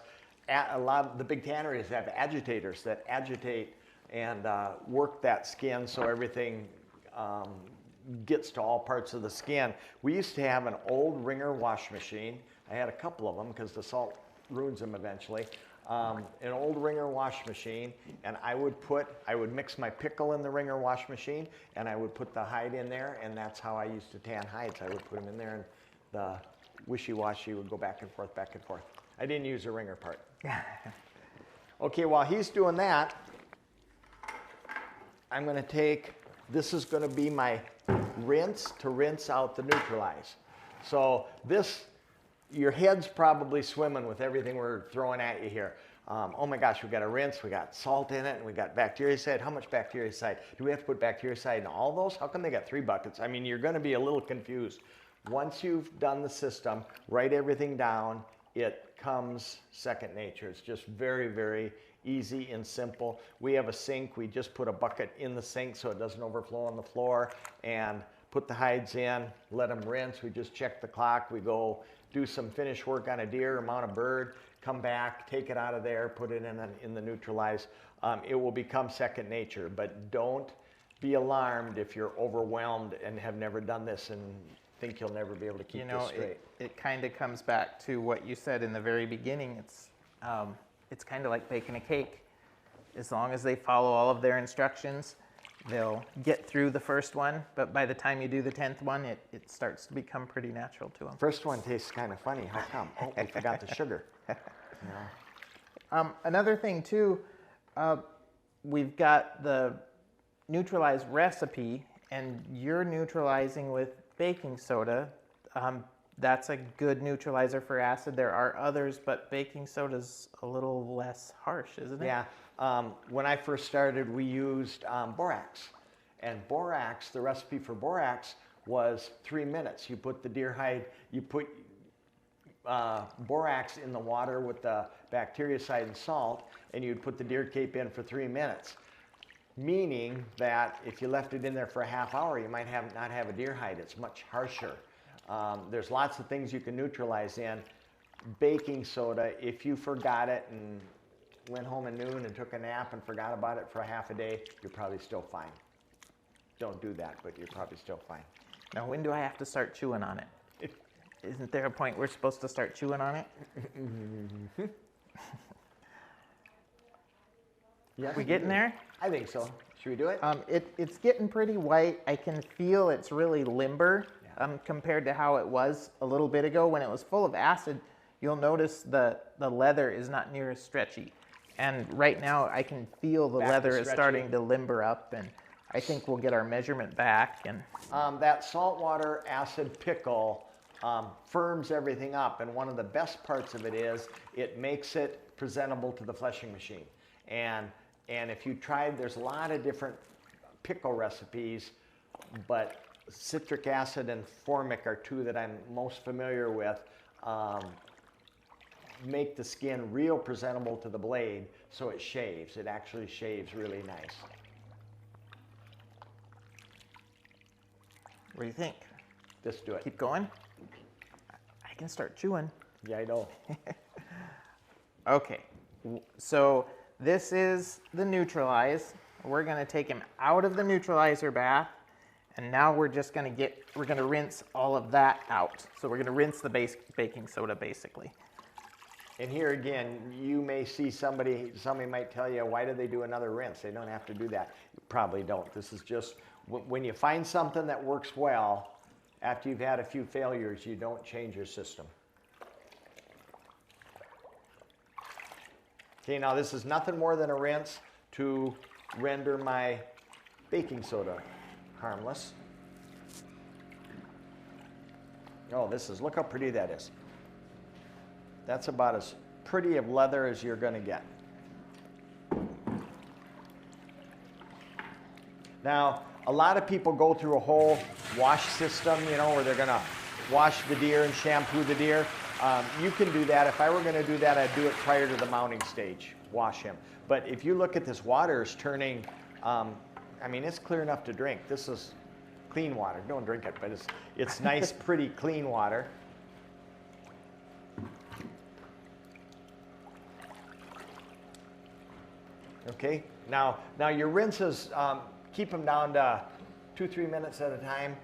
[SPEAKER 1] a lot of the big tanneries have agitators that agitate and work that skin so everything gets to all parts of the skin. We used to have an old Ringer wash machine. I had a couple of them because the salt ruins them eventually. An old Ringer wash machine, and I would mix my pickle in the Ringer wash machine, and I would put the hide in there, and that's how I used to tan hides. I would put them in there, and the wishy-washy would go back and forth, back and forth. I didn't use the Ringer part. Okay, while he's doing that, I'm going to take, this is going to be my rinse to rinse out the Neutralize. So this, your head's probably swimming with everything we're throwing at you here. Oh my gosh, we got a rinse, we got salt in it, and we got bactericide. How much bactericide? Do we have to put bactericide in all those? How come they got 3 buckets? I mean, you're going to be a little confused. Once you've done the system, write everything down, it comes second nature. It's just very, very easy and simple. We have a sink. We just put a bucket in the sink so it doesn't overflow on the floor, and put the hides in, let them rinse. We just check the clock. We go do some finish work on a deer, mount a bird, come back, take it out of there, put it in the Neutralize. It will become second nature, but don't be alarmed if you're overwhelmed and have never done this and think you'll never be able to keep this straight.
[SPEAKER 2] It kind of comes back to what you said in the very beginning. It's kind of like baking a cake. As long as they follow all of their instructions, they'll get through the first one, but by the time you do the 10th one, it starts to become pretty natural to them.
[SPEAKER 1] First one tastes kind of funny. How come? Oh, we forgot the sugar. Yeah.
[SPEAKER 2] Another thing too, we've got the Neutralize recipe, and you're neutralizing with baking soda. That's a good neutralizer for acid. There are others, but baking soda's a little less harsh, isn't it?
[SPEAKER 1] Yeah. When I first started, we used borax. And borax, the recipe for borax was 3 minutes. You put the deer hide, you put borax in the water with the bactericide and salt, and you'd put the deer cape in for 3 minutes. Meaning that if you left it in there for a half hour, you might not have a deer hide. It's much harsher. There's lots of things you can neutralize in. Baking soda, if you forgot it and went home at noon and took a nap and forgot about it for a half a day, you're probably still fine. Don't do that, but you're probably still fine.
[SPEAKER 2] Now, when do I have to start chewing on it? Isn't there a point we're supposed to start chewing on it?
[SPEAKER 1] Yeah,
[SPEAKER 2] we getting there?
[SPEAKER 1] I think so. Should we do it?
[SPEAKER 2] It's getting pretty white. I can feel it's really limber compared to how it was a little bit ago. When it was full of acid, you'll notice the leather is not near as stretchy. And right now I can feel the leather is starting to limber up, and I think we'll get our measurement back. And
[SPEAKER 1] that saltwater acid pickle firms everything up, and one of the best parts of it is it makes it presentable to the fleshing machine. And if you tried, there's a lot of different pickle recipes, but citric acid and formic are two that I'm most familiar with. Make the skin real presentable to the blade so it shaves. It actually shaves really nice.
[SPEAKER 2] What do you think?
[SPEAKER 1] Just do it.
[SPEAKER 2] Keep going? I can start chewing.
[SPEAKER 1] Yeah, I know.
[SPEAKER 2] Okay, so this is the Neutralize. We're gonna take him out of the neutralizer bath, and now we're gonna rinse all of that out. So we're gonna rinse the baking soda basically.
[SPEAKER 1] And here again, you may see somebody might tell you, why do they do another rinse? They don't have to do that. You probably don't. This is just, when you find something that works well, after you've had a few failures, you don't change your system. Okay, now this is nothing more than a rinse to render my baking soda harmless. Oh, look how pretty that is. That's about as pretty of leather as you're going to get. Now, a lot of people go through a whole wash system, where they're going to wash the deer and shampoo the deer. You can do that. If I were going to do that, I'd do it prior to the mounting stage, wash him. But if you look at this water, it's turning, it's clear enough to drink. This is clean water. Don't drink it, but it's nice, pretty, clean water. Okay, now your rinses, keep them down to 2-3 minutes at a time.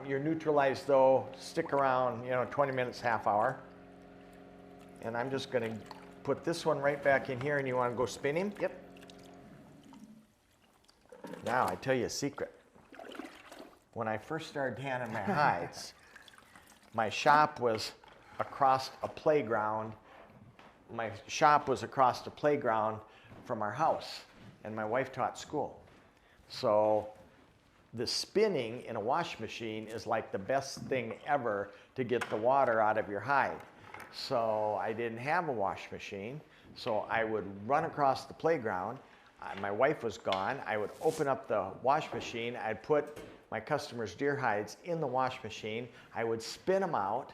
[SPEAKER 1] Your Neutralize, though, stick around, 20 minutes, half hour. And I'm just going to put this one right back in here, and you want to go spin him?
[SPEAKER 2] Yep.
[SPEAKER 1] Now, I tell you a secret. When I first started tanning my hides, my shop was across a playground. My shop was across the playground from our house, and my wife taught school. So the spinning in a wash machine is like the best thing ever to get the water out of your hide. So I didn't have a wash machine, so I would run across the playground, my wife was gone, I would open up the wash machine, I'd put my customers' deer hides in the wash machine, I would spin them out,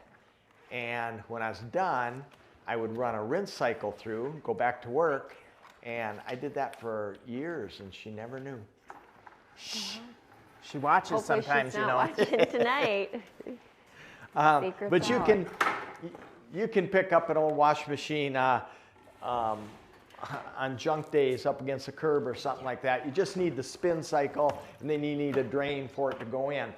[SPEAKER 1] and when I was done, I would run a rinse cycle through, go back to work, and I did that for years, and she never knew.
[SPEAKER 2] She watches
[SPEAKER 3] Hopefully
[SPEAKER 2] sometimes,
[SPEAKER 3] she's not watching tonight.
[SPEAKER 1] But you can pick up an old wash machine on junk days up against a curb or something like that. You just need the spin cycle, and then you need a drain for it to go in.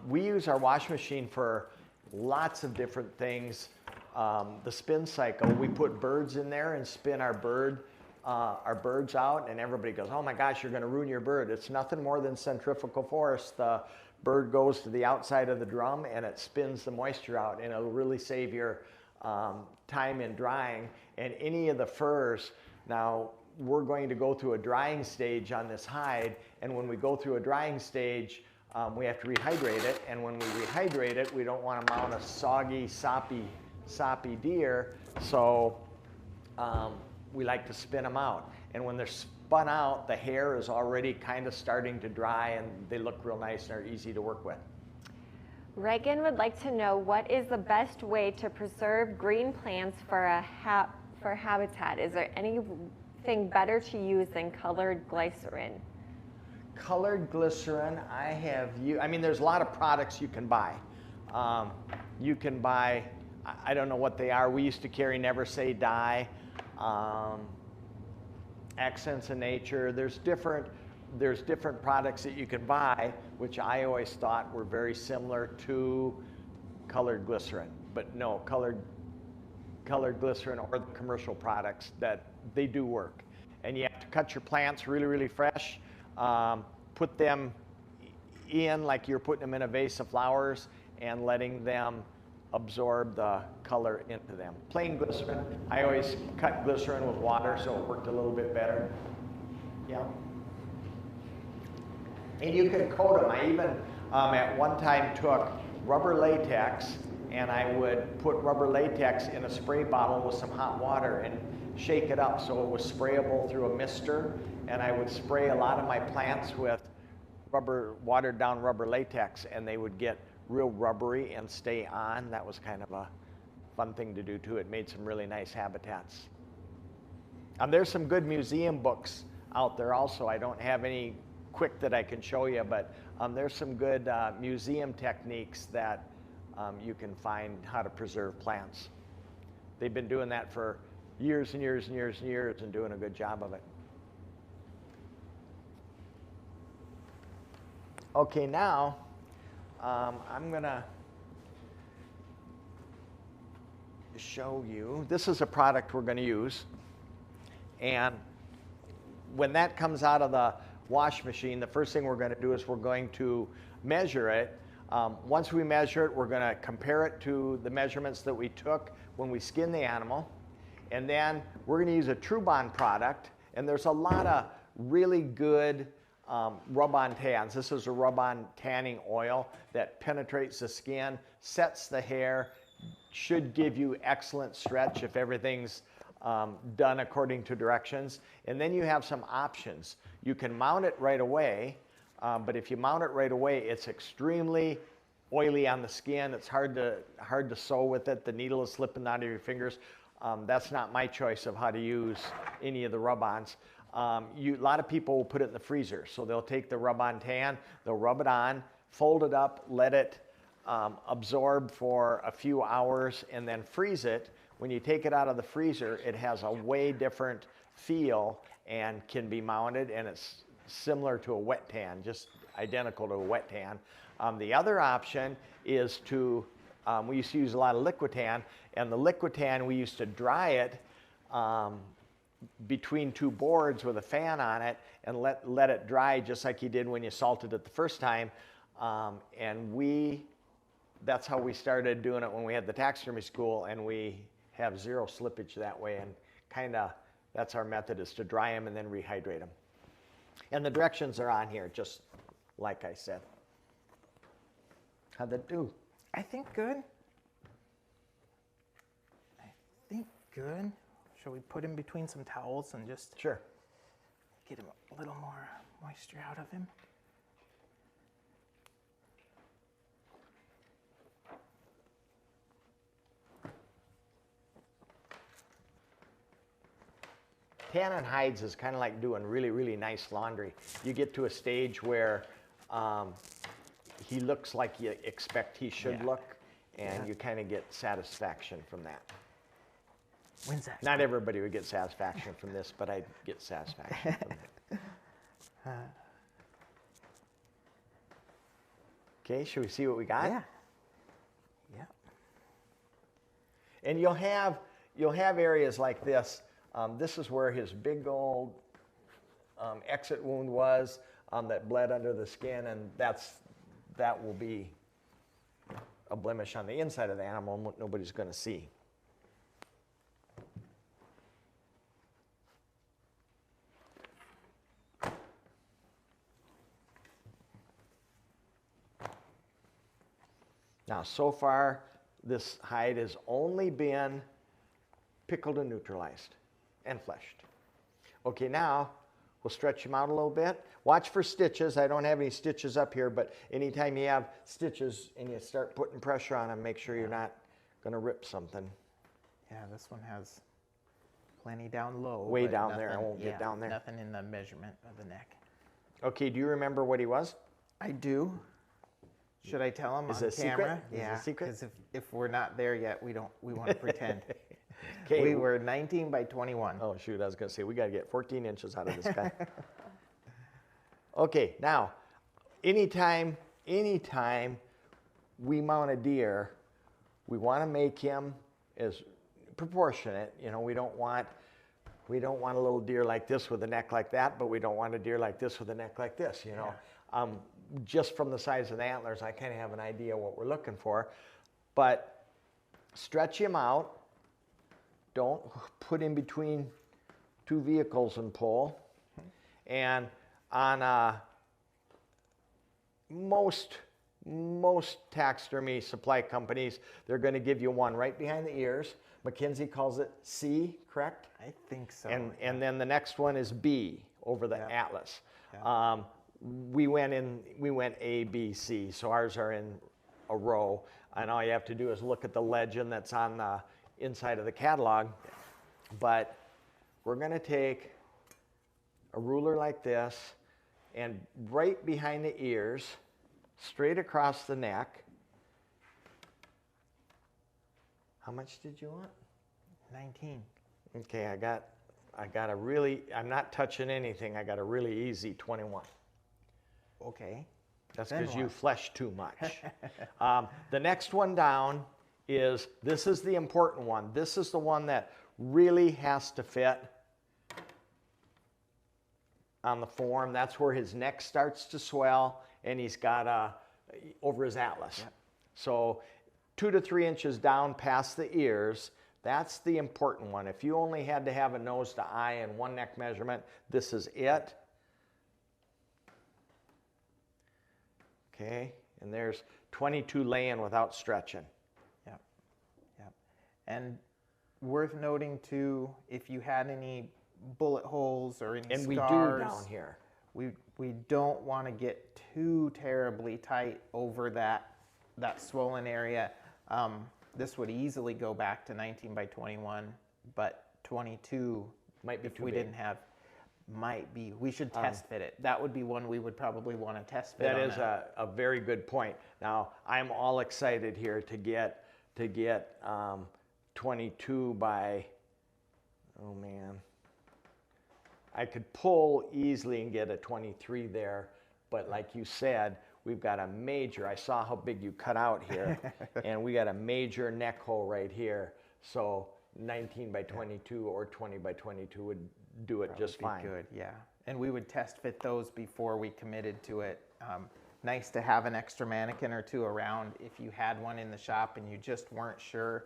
[SPEAKER 1] We use our wash machine for lots of different things. The spin cycle, we put birds in there and spin our birds out, and everybody goes, oh my gosh, you're going to ruin your bird. It's nothing more than centrifugal force. The bird goes to the outside of the drum and it spins the moisture out, and it'll really save your time in drying. And any of the furs, now we're going to go through a drying stage on this hide, and when we go through a drying stage, we have to rehydrate it, and when we rehydrate it, we don't want to mount a soggy, soppy deer, so we like to spin them out. And when they're spun out, the hair is already kind of starting to dry, and they look real nice and are easy to work with.
[SPEAKER 3] Reagan would like to know, what is the best way to preserve green plants for habitat? Is there anything better to use than colored glycerin?
[SPEAKER 1] Colored glycerin, I mean, there's a lot of products you can buy. You can buy, I don't know what they are. We used to carry Never Say Die, Accents of Nature. There's different products that you can buy, which I always thought were very similar to colored glycerin. But no, colored glycerin or the commercial products, that they do work. And you have to cut your plants really, really fresh. Put them in like you're putting them in a vase of flowers and letting them absorb the color into them. Plain glycerin, I always cut glycerin with water, so it worked a little bit better. Yeah. And you can coat them. I even at one time took rubber latex, and I would put rubber latex in a spray bottle with some hot water and shake it up so it was sprayable through a mister, and I would spray a lot of my plants with watered down rubber latex, and they would get real rubbery and stay on. That was kind of a fun thing to do too. It made some really nice habitats. There's some good museum books out there also. I don't have any quick that I can show you, but there's some good museum techniques that you can find how to preserve plants. They've been doing that for years and years and years and years and doing a good job of it. Okay, now I'm gonna show you, this is a product we're gonna use, and when that comes out of the wash machine, the first thing we're gonna do is we're going to measure it. Once we measure it, we're gonna compare it to the measurements that we took when we skinned the animal, and then we're gonna use a Trubon product, and there's a lot of really good rub-on tans. This is a rub-on tanning oil that penetrates the skin, sets the hair, should give you excellent stretch if everything's done according to directions. And then you have some options. You can mount it right away, but if you mount it right away, it's extremely oily on the skin. It's hard to sew with it. The needle is slipping out of your fingers. That's not my choice of how to use any of the rub-ons. A lot of people will put it in the freezer. So they'll take the rub-on tan, they'll rub it on, fold it up, let it absorb for a few hours, and then freeze it. When you take it out of the freezer, it has a way different feel and can be mounted, and it's similar to a wet tan, just identical to a wet tan. The other option is to, we used to use a lot of Liquitan, and the Liquitan, we used to dry it between two boards with a fan on it and let it dry just like you did when you salted it the first time. And that's how we started doing it when we had the taxidermy school, and we have zero slippage that way, and kind of that's our method, is to dry them and then rehydrate them. And the directions are on here, just like I said. How'd that do?
[SPEAKER 2] I think good. I think good. Shall we put him between some towels and just...
[SPEAKER 1] Sure.
[SPEAKER 2] get him a little more moisture out of him.
[SPEAKER 1] Tanning hides is kind of like doing really, really nice laundry. You get to a stage where he looks like you expect he should look, and you kind of get satisfaction from that.
[SPEAKER 2] When's that?
[SPEAKER 1] Not everybody would get satisfaction from this, but I get satisfaction from that. Okay, should we see what we got?
[SPEAKER 2] Yeah. Yeah.
[SPEAKER 1] And you'll have areas like this. This is where his big old exit wound was that bled under the skin, and that will be a blemish on the inside of the animal nobody's going to see. Now, so far, this hide has only been pickled and neutralized and fleshed. Okay, now we'll stretch him out a little bit. Watch for stitches. I don't have any stitches up here, but anytime you have stitches and you start putting pressure on them, make sure you're not going to rip something.
[SPEAKER 2] Yeah, this one has plenty down low.
[SPEAKER 1] Way down there. I won't get down there.
[SPEAKER 2] Nothing in the measurement of the neck.
[SPEAKER 1] Okay, do you remember what he was?
[SPEAKER 2] I do. Should I tell him
[SPEAKER 1] Is
[SPEAKER 2] on
[SPEAKER 1] it a
[SPEAKER 2] camera?
[SPEAKER 1] secret? Is it a secret?
[SPEAKER 2] Because if we're not there yet, we want to pretend.
[SPEAKER 1] Okay.
[SPEAKER 2] We were 19 by 21.
[SPEAKER 1] Oh, shoot, I was going to say, we got to get 14 inches out of this guy. Okay, now, anytime we mount a deer, we want to make him as proportionate. You know, we don't want a little deer like this with a neck like that, but we don't want a deer like this with a neck like this, you know. Yeah. Just from the size of the antlers, I kind of have an idea what we're looking for. But stretch him out. Don't put him between two vehicles and pull. And on most taxidermy supply companies, they're going to give you one right behind the ears. McKinsey calls it C, correct?
[SPEAKER 2] I think so.
[SPEAKER 1] And then the next one is B over the atlas.
[SPEAKER 2] Yeah.
[SPEAKER 1] We went A, B, C, so ours are in a row, and all you have to do is look at the legend that's on the inside of the catalog. But we're going to take a ruler like this, and right behind the ears, straight across the neck. How much did you want?
[SPEAKER 2] 19.
[SPEAKER 1] Okay, I got a really, I'm not touching anything, I got a really easy 21.
[SPEAKER 2] Okay.
[SPEAKER 1] That's because you fleshed too much. The next one down is, this is the important one. This is the one that really has to fit on the form. That's where his neck starts to swell, and he's got over his atlas. Yep. So 2 to 3 inches down past the ears, that's the important one. If you only had to have a nose to eye and one neck measurement, this is it. Okay, and there's 22 laying without stretching.
[SPEAKER 2] Yep, yep. And worth noting too, if you had any bullet holes or any scars.
[SPEAKER 1] And we do down here.
[SPEAKER 2] We don't want to get too terribly tight over that swollen area. This would easily go back to 19 by 21, but 22
[SPEAKER 1] might be
[SPEAKER 2] if
[SPEAKER 1] too
[SPEAKER 2] we
[SPEAKER 1] big.
[SPEAKER 2] Didn't have. Might be. We should test fit it. That would be one we would probably want to test fit.
[SPEAKER 1] That is a very good point. Now, I'm all excited here to get 22 by, oh man. I could pull easily and get a 23 there, but like you said, we've got a major, I saw how big you cut out here, and we got a major neck hole right here. So 19 by 22 or 20 by 22 would do it just fine.
[SPEAKER 2] Good, yeah. And we would test fit those before we committed to it. Nice to have an extra mannequin or two around if you had one in the shop and you just weren't sure.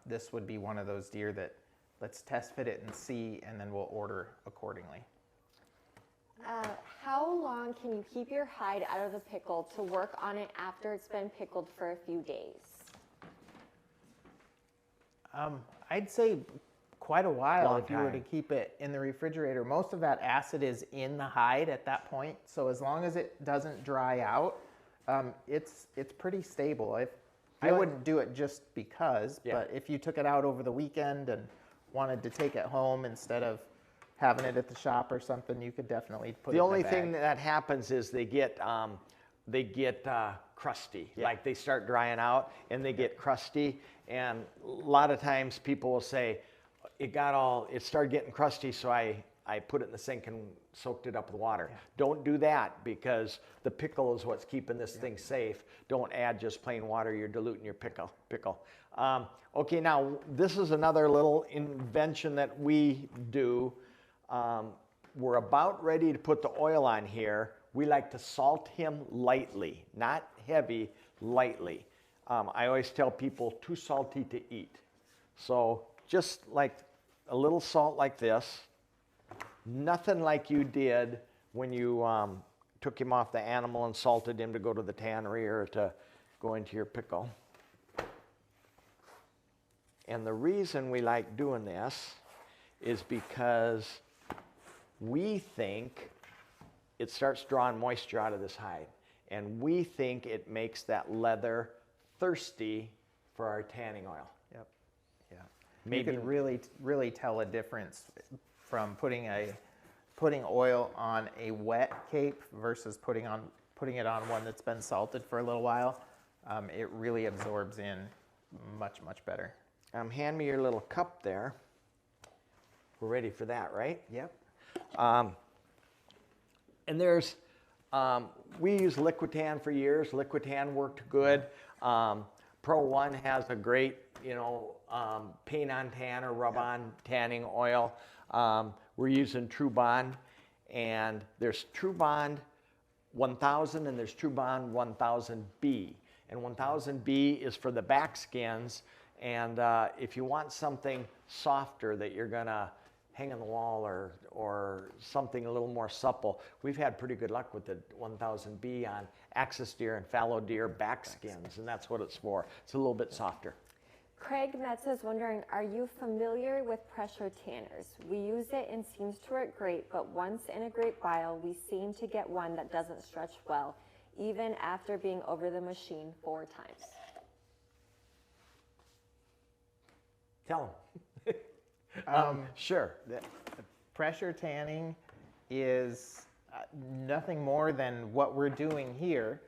[SPEAKER 2] This would be one of those deer that let's test fit it and see, and then we'll order accordingly.
[SPEAKER 3] How long can you keep your hide out of the pickle to work on it after it's been pickled for a few days?
[SPEAKER 2] I'd say quite a while
[SPEAKER 1] Long
[SPEAKER 2] if you were to
[SPEAKER 1] time.
[SPEAKER 2] keep it in the refrigerator. Most of that acid is in the hide at that point, so as long as it doesn't dry out, it's pretty stable. I wouldn't do it just because, but if you took it out over the weekend and wanted to take it home instead of having it at the shop or something, you could definitely put it in a bag.
[SPEAKER 1] The only thing that happens is they get crusty. Like they start drying out and they get crusty. And a lot of times people will say, it started getting crusty, so I put it in the sink and soaked it up with water. Yeah. Don't do that, because the pickle is what's keeping this thing safe. Don't add just plain water. You're diluting your pickle. Okay, now this is another little invention that we do. We're about ready to put the oil on here. We like to salt him lightly, not heavy, lightly. I always tell people, too salty to eat. So just like a little salt like this, nothing like you did when you took him off the animal and salted him to go to the tannery or to go into your pickle. And the reason we like doing this is because we think it starts drawing moisture out of this hide. And we think it makes that leather thirsty for our tanning oil.
[SPEAKER 2] Yep. Yeah.
[SPEAKER 1] Maybe
[SPEAKER 2] you can really tell a difference from putting oil on a wet cape versus putting it on one that's been salted for a little while. It really absorbs in much better.
[SPEAKER 1] Hand me your little cup there. We're ready for that, right?
[SPEAKER 2] Yep.
[SPEAKER 1] And there's, we used Liquitan for years. Liquitan worked good. Pro One has a great, paint on tan or rub on tanning oil. We're using True Bond, and there's True Bond 1000 and there's True Bond 1000B. And 1000B is for the back skins. And if you want something softer that you're gonna hang on the wall or something a little more supple, we've had pretty good luck with the 1000B on axis deer and fallow deer back skins, and that's what it's for. It's a little bit softer.
[SPEAKER 3] Craig Metz is wondering, are you familiar with pressure tanners? We use it and seems to work great, but once in a great while, we seem to get one that doesn't stretch well, even after being over the machine 4 times.
[SPEAKER 1] Tell them. Sure.
[SPEAKER 2] Pressure tanning is nothing more than what we're doing here.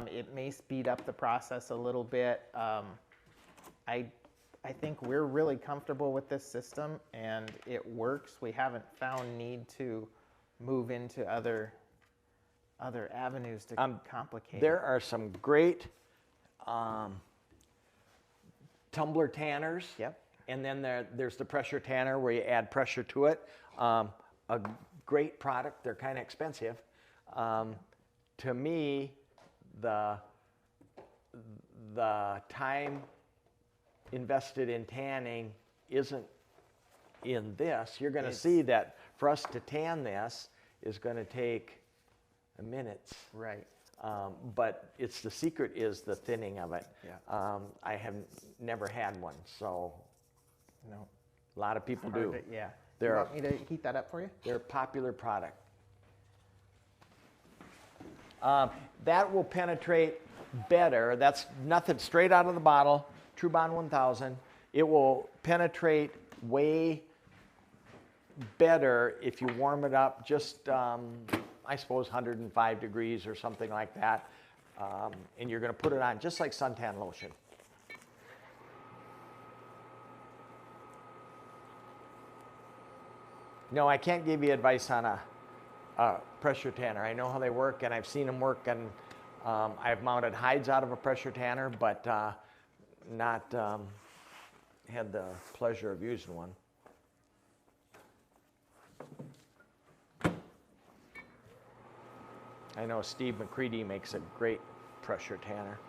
[SPEAKER 2] It may speed up the process a little bit. I think we're really comfortable with this system and it works. We haven't found need to move into other avenues to complicate.
[SPEAKER 1] There are some great tumbler tanners.
[SPEAKER 2] Yep.
[SPEAKER 1] And then there's the pressure tanner where you add pressure to it. A great product. They're kind of expensive. To me, the time invested in tanning isn't in this. You're going to see that for us to tan this is going to take minutes.
[SPEAKER 2] Right.
[SPEAKER 1] But the secret is the thinning of it.
[SPEAKER 2] Yeah.
[SPEAKER 1] I have never had one, so
[SPEAKER 2] no.
[SPEAKER 1] A lot of people do.
[SPEAKER 2] Yeah. You want me to heat that up for you?
[SPEAKER 1] They're a popular product. That will penetrate better. That's nothing straight out of the bottle. True Bond 1000. It will penetrate way better if you warm it up just, I suppose, 105 degrees or something like that. And you're going to put it on just like suntan lotion. No, I can't give you advice on a pressure tanner. I know how they work, and I've seen them work, and I've mounted hides out of a pressure tanner, but not had the pleasure of using one. I know Steve McCready makes a great pressure tanner.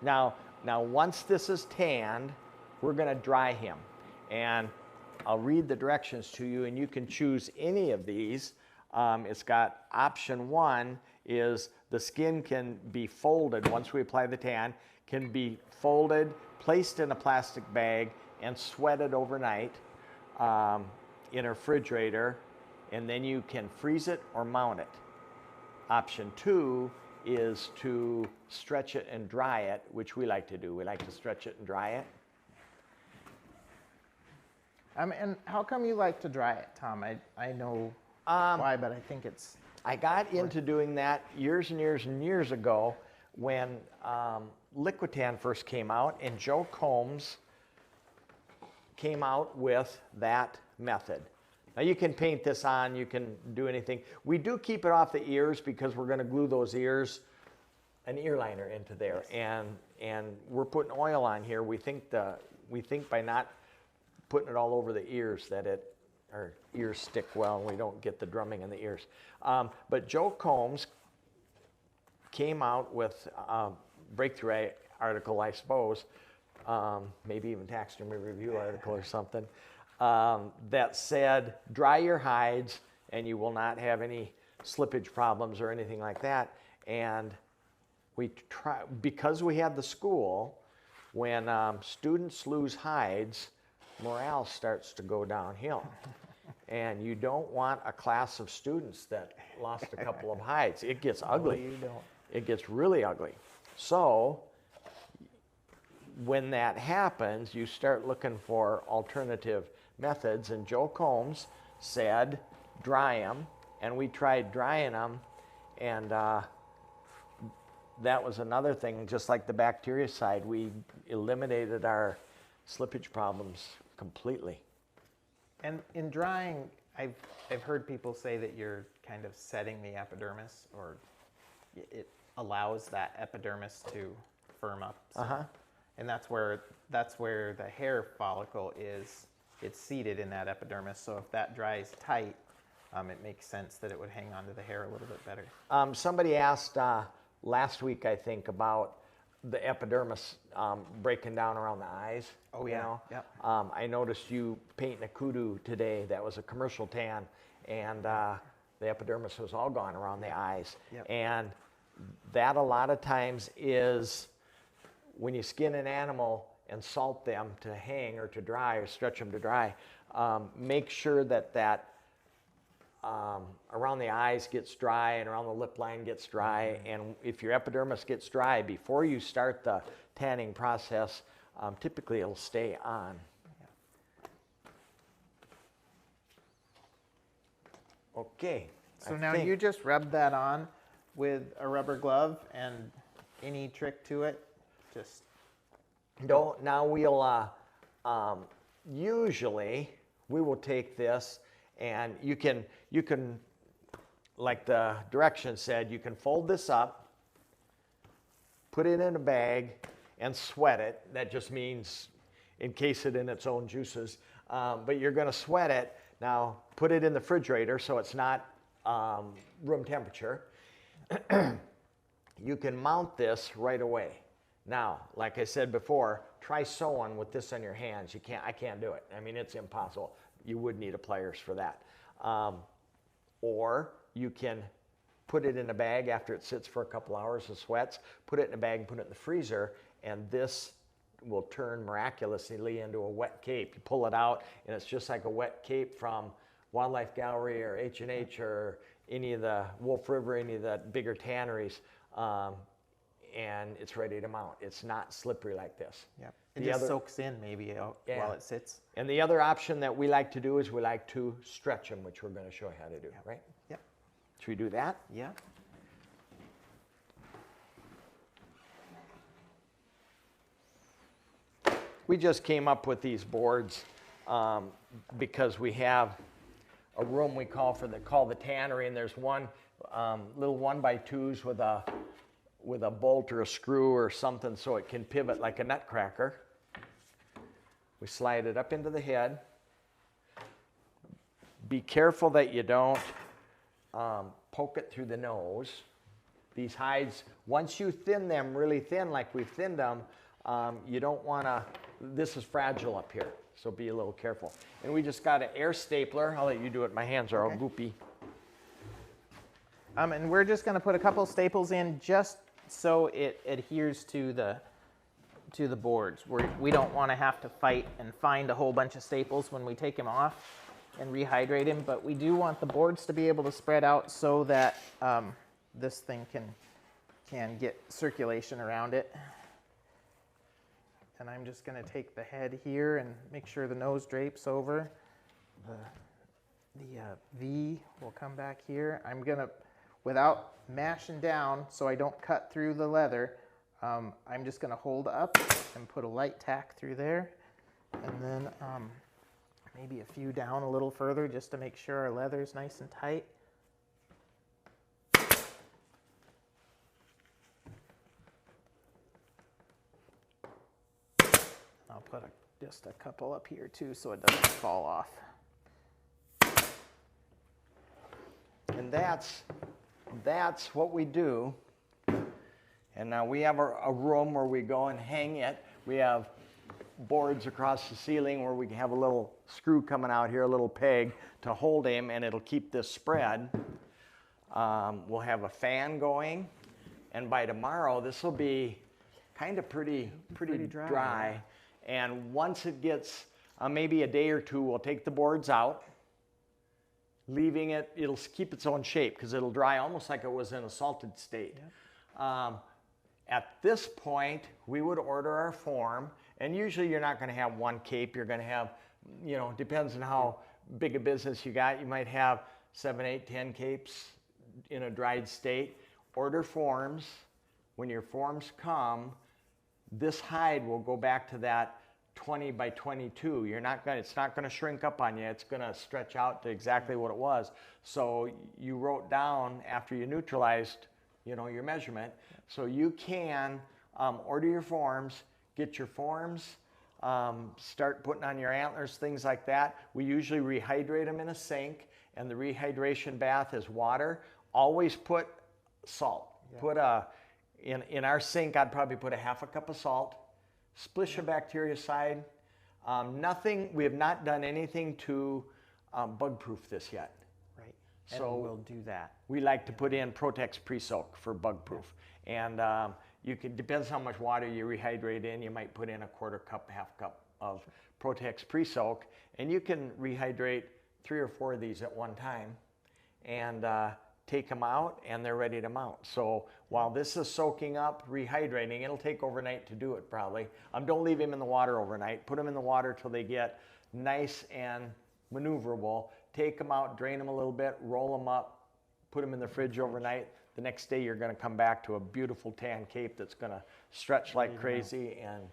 [SPEAKER 1] Now once this is tanned, we're going to dry him. And I'll read the directions to you, and you can choose any of these. It's got option 1 is the skin can be folded once we apply the tan, can be folded, placed in a plastic bag, and sweated overnight in a refrigerator, and then you can freeze it or mount it. Option 2 is to stretch it and dry it, which we like to do. We like to stretch it and dry it.
[SPEAKER 2] And how come you like to dry it, Tom? I know why, but I think it's...
[SPEAKER 1] I got into doing that years and years and years ago when Liquitan first came out, and Joe Combs came out with that method. Now you can paint this on, you can do anything. We do keep it off the ears because we're going to glue those ears, an ear liner into there, and we're putting oil on here. We think by not putting it all over the ears that our ears stick well and we don't get the drumming in the ears. But Joe Combs came out with a breakthrough article, I suppose, maybe even Taxidermy Review article or something, that said dry your hides and you will not have any slippage problems or anything like that. And we try, because we had the school, when students lose hides, morale starts to go downhill. And you don't want a class of students that lost a couple of hides. It gets ugly.
[SPEAKER 2] No, you don't.
[SPEAKER 1] It gets really ugly. So when that happens, you start looking for alternative methods. And Joe Combs said, dry them. And we tried drying them. And that was another thing, just like the bacteria side, we eliminated our slippage problems completely.
[SPEAKER 2] And in drying, I've heard people say that you're kind of setting the epidermis, or it allows that epidermis to firm up. So, and that's where the hair follicle is. It's seated in that epidermis. So if that dries tight, it makes sense that it would hang onto the hair a little bit better.
[SPEAKER 1] Somebody asked last week, I think, about the epidermis breaking down around the eyes.
[SPEAKER 2] Oh, yeah.
[SPEAKER 1] You know?
[SPEAKER 2] Yep.
[SPEAKER 1] I noticed you painting a kudu today that was a commercial tan, and the epidermis was all gone around the eyes.
[SPEAKER 2] Yep.
[SPEAKER 1] And that a lot of times is when you skin an animal and salt them to hang or to dry or stretch them to dry, make sure that around the eyes gets dry and around the lip line gets dry. And if your epidermis gets dry before you start the tanning process, typically it'll stay on. Okay.
[SPEAKER 2] So now you just rub that on with a rubber glove, and any trick to it? Just
[SPEAKER 1] no. Now we'll usually we will take this, and you can, like the directions said, you can fold this up, put it in a bag, and sweat it. That just means encase it in its own juices. But you're going to sweat it. Now put it in the refrigerator so it's not room temperature. You can mount this right away. Now, like I said before, try sewing with this on your hands. I can't do it. I mean, it's impossible. You would need a pliers for that. Or you can put it in a bag after it sits for a couple hours and sweats, put it in a bag and put it in the freezer, and this will turn miraculously into a wet cape. You pull it out, and it's just like a wet cape from Wildlife Gallery or H&H or any of the Wolf River, any of the bigger tanneries, and it's ready to mount. It's not slippery like this.
[SPEAKER 2] Yep. It just soaks in maybe while it sits.
[SPEAKER 1] And the other option that we like to do is we like to stretch them, which we're going to show you how to do, right?
[SPEAKER 2] Yep.
[SPEAKER 1] Should we do that?
[SPEAKER 2] Yeah.
[SPEAKER 1] We just came up with these boards because we have a room we call the tannery, and there's one little 1x2s with a bolt or a screw or something so it can pivot like a nutcracker. We slide it up into the head. Be careful that you don't poke it through the nose. These hides, once you thin them really thin like we've thinned them, you don't want to, this is fragile up here, so be a little careful. And we just got an air stapler. I'll let you do it. My hands are all goopy.
[SPEAKER 2] And we're just going to put a couple staples in just so it adheres to the boards. We don't want to have to fight and find a whole bunch of staples when we take him off and rehydrate him, but we do want the boards to be able to spread out so that this thing can get circulation around it. And I'm just going to take the head here and make sure the nose drapes over. The V will come back here. I'm going to, without mashing down so I don't cut through the leather, I'm just going to hold up and put a light tack through there. And then maybe a few down a little further just to make sure our leather's nice and tight. I'll put just a couple up here too so it doesn't fall off.
[SPEAKER 1] And that's what we do. And now we have a room where we go and hang it. We have boards across the ceiling where we can have a little screw coming out here, a little peg to hold him, and it'll keep this spread. We'll have a fan going, and by tomorrow this will be kind of pretty dry. And once it gets maybe a day or two, we'll take the boards out, leaving it, it'll keep its own shape because it'll dry almost like it was in a salted state. Yep. At this point, we would order our form, and usually you're not going to have one cape. You're going to have, depends on how big a business you got. You might have 7, 8, 10 capes in a dried state. Order forms. When your forms come, this hide will go back to that 20 by 22. It's not going to shrink up on you. It's going to stretch out to exactly what it was. So you wrote down after you neutralized, your measurement. So you can order your forms, get your forms, start putting on your antlers, things like that. We usually rehydrate them in a sink, and the rehydration bath is water. Always put salt. Yeah. Put in our sink, I'd probably put a half a cup of salt, splish a bactericide. We have not done anything to bug-proof this yet.
[SPEAKER 2] Right,
[SPEAKER 1] so
[SPEAKER 2] and we'll do that.
[SPEAKER 1] We like to put in Protex Pre-Soak for bug-proof. And depends how much water you rehydrate in, you might put in a quarter cup, half cup of Protex Pre-Soak, and you can rehydrate 3 or 4 of these at one time. And take them out, and they're ready to mount. So while this is soaking up, rehydrating, it'll take overnight to do it probably. Don't leave him in the water overnight. Put them in the water till they get nice and maneuverable. Take them out, drain them a little bit, roll them up, put them in the fridge overnight. The next day you're going to come back to a beautiful tan cape that's going to stretch like crazy, and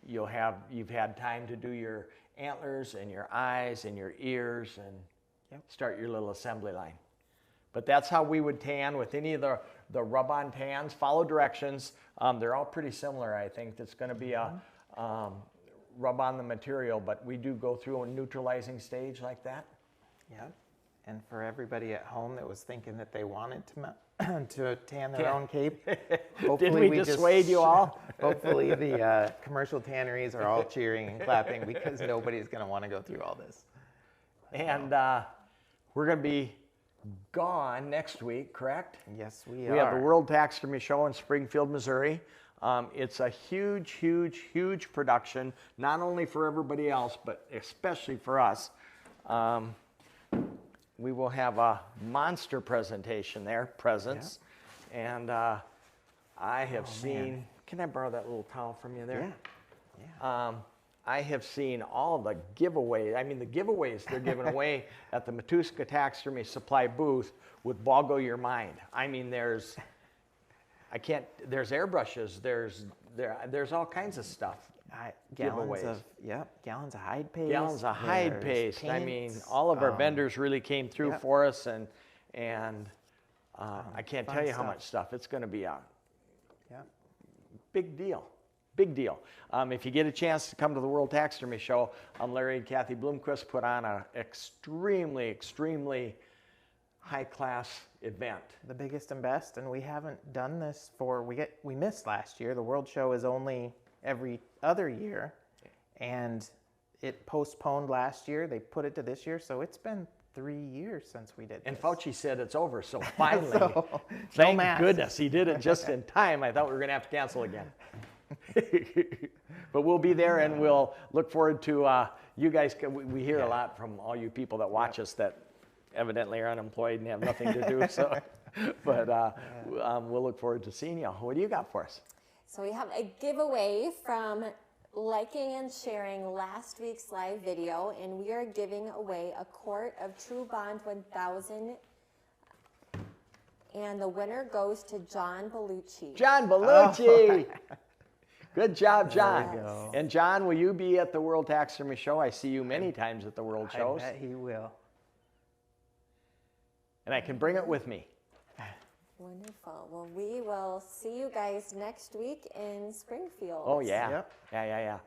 [SPEAKER 1] you've had time to do your antlers and your eyes and your ears and start your little assembly line. But that's how we would tan with any of the rub-on tans. Follow directions. They're all pretty similar, I think. It's going to be a rub on the material, but we do go through a neutralizing stage like that.
[SPEAKER 2] Yeah. And for everybody at home that was thinking that they wanted to tan their own cape, hopefully
[SPEAKER 1] Did we dissuade you all?
[SPEAKER 2] Hopefully the commercial tanneries are all cheering and clapping because nobody's going to want to go through all this.
[SPEAKER 1] And we're going to be gone next week, correct?
[SPEAKER 2] Yes, we are.
[SPEAKER 1] We have the World Taxidermy Show in Springfield, Missouri. It's a huge, huge, huge production, not only for everybody else, but especially for us. We will have a monster presentation there, presents. Yeah. And I have seen, can I borrow that little towel from you there? Yeah. I have seen all the giveaways. I mean, the giveaways they're giving away at the Matuska Taxidermy Supply booth would boggle your mind. I mean, there's airbrushes, there's all kinds of stuff.
[SPEAKER 2] Gallons of hide paste.
[SPEAKER 1] Gallons of hide paste. Paints. I mean, all of our vendors really came through for us, and I can't tell you how much stuff. It's going to be a big deal. Big deal. If you get a chance to come to the World Taxidermy Show, Larry and Kathy Bloomquist put on an extremely, extremely high-class event.
[SPEAKER 2] The biggest and best, and we haven't done this we missed last year. The World Show is only every other year, and it postponed last year. They put it to this year, so it's been 3 years since we did
[SPEAKER 1] And
[SPEAKER 2] this.
[SPEAKER 1] Fauci said it's over, so finally,
[SPEAKER 2] So, no
[SPEAKER 1] thank
[SPEAKER 2] masks.
[SPEAKER 1] goodness he did it just in time. I thought we were going to have to cancel again. But we'll be there, and we'll look forward to you guys. We hear a lot from all you people that watch us that evidently are unemployed and have nothing to do. So, but we'll look forward to seeing you. What do you got for us?
[SPEAKER 3] So we have a giveaway from liking and sharing last week's live video, and we are giving away a quart of True Bond 1000, and the winner goes to John Bellucci.
[SPEAKER 1] John Bellucci. Good job, John.
[SPEAKER 2] There we go.
[SPEAKER 1] And John, will you be at the World Taxidermy Show? I see you many times at the World shows.
[SPEAKER 2] I bet he will.
[SPEAKER 1] And I can bring it with me.
[SPEAKER 3] Wonderful. Well, we will see you guys next week in Springfield.
[SPEAKER 1] Oh, yeah.
[SPEAKER 2] Yep.
[SPEAKER 1] Yeah.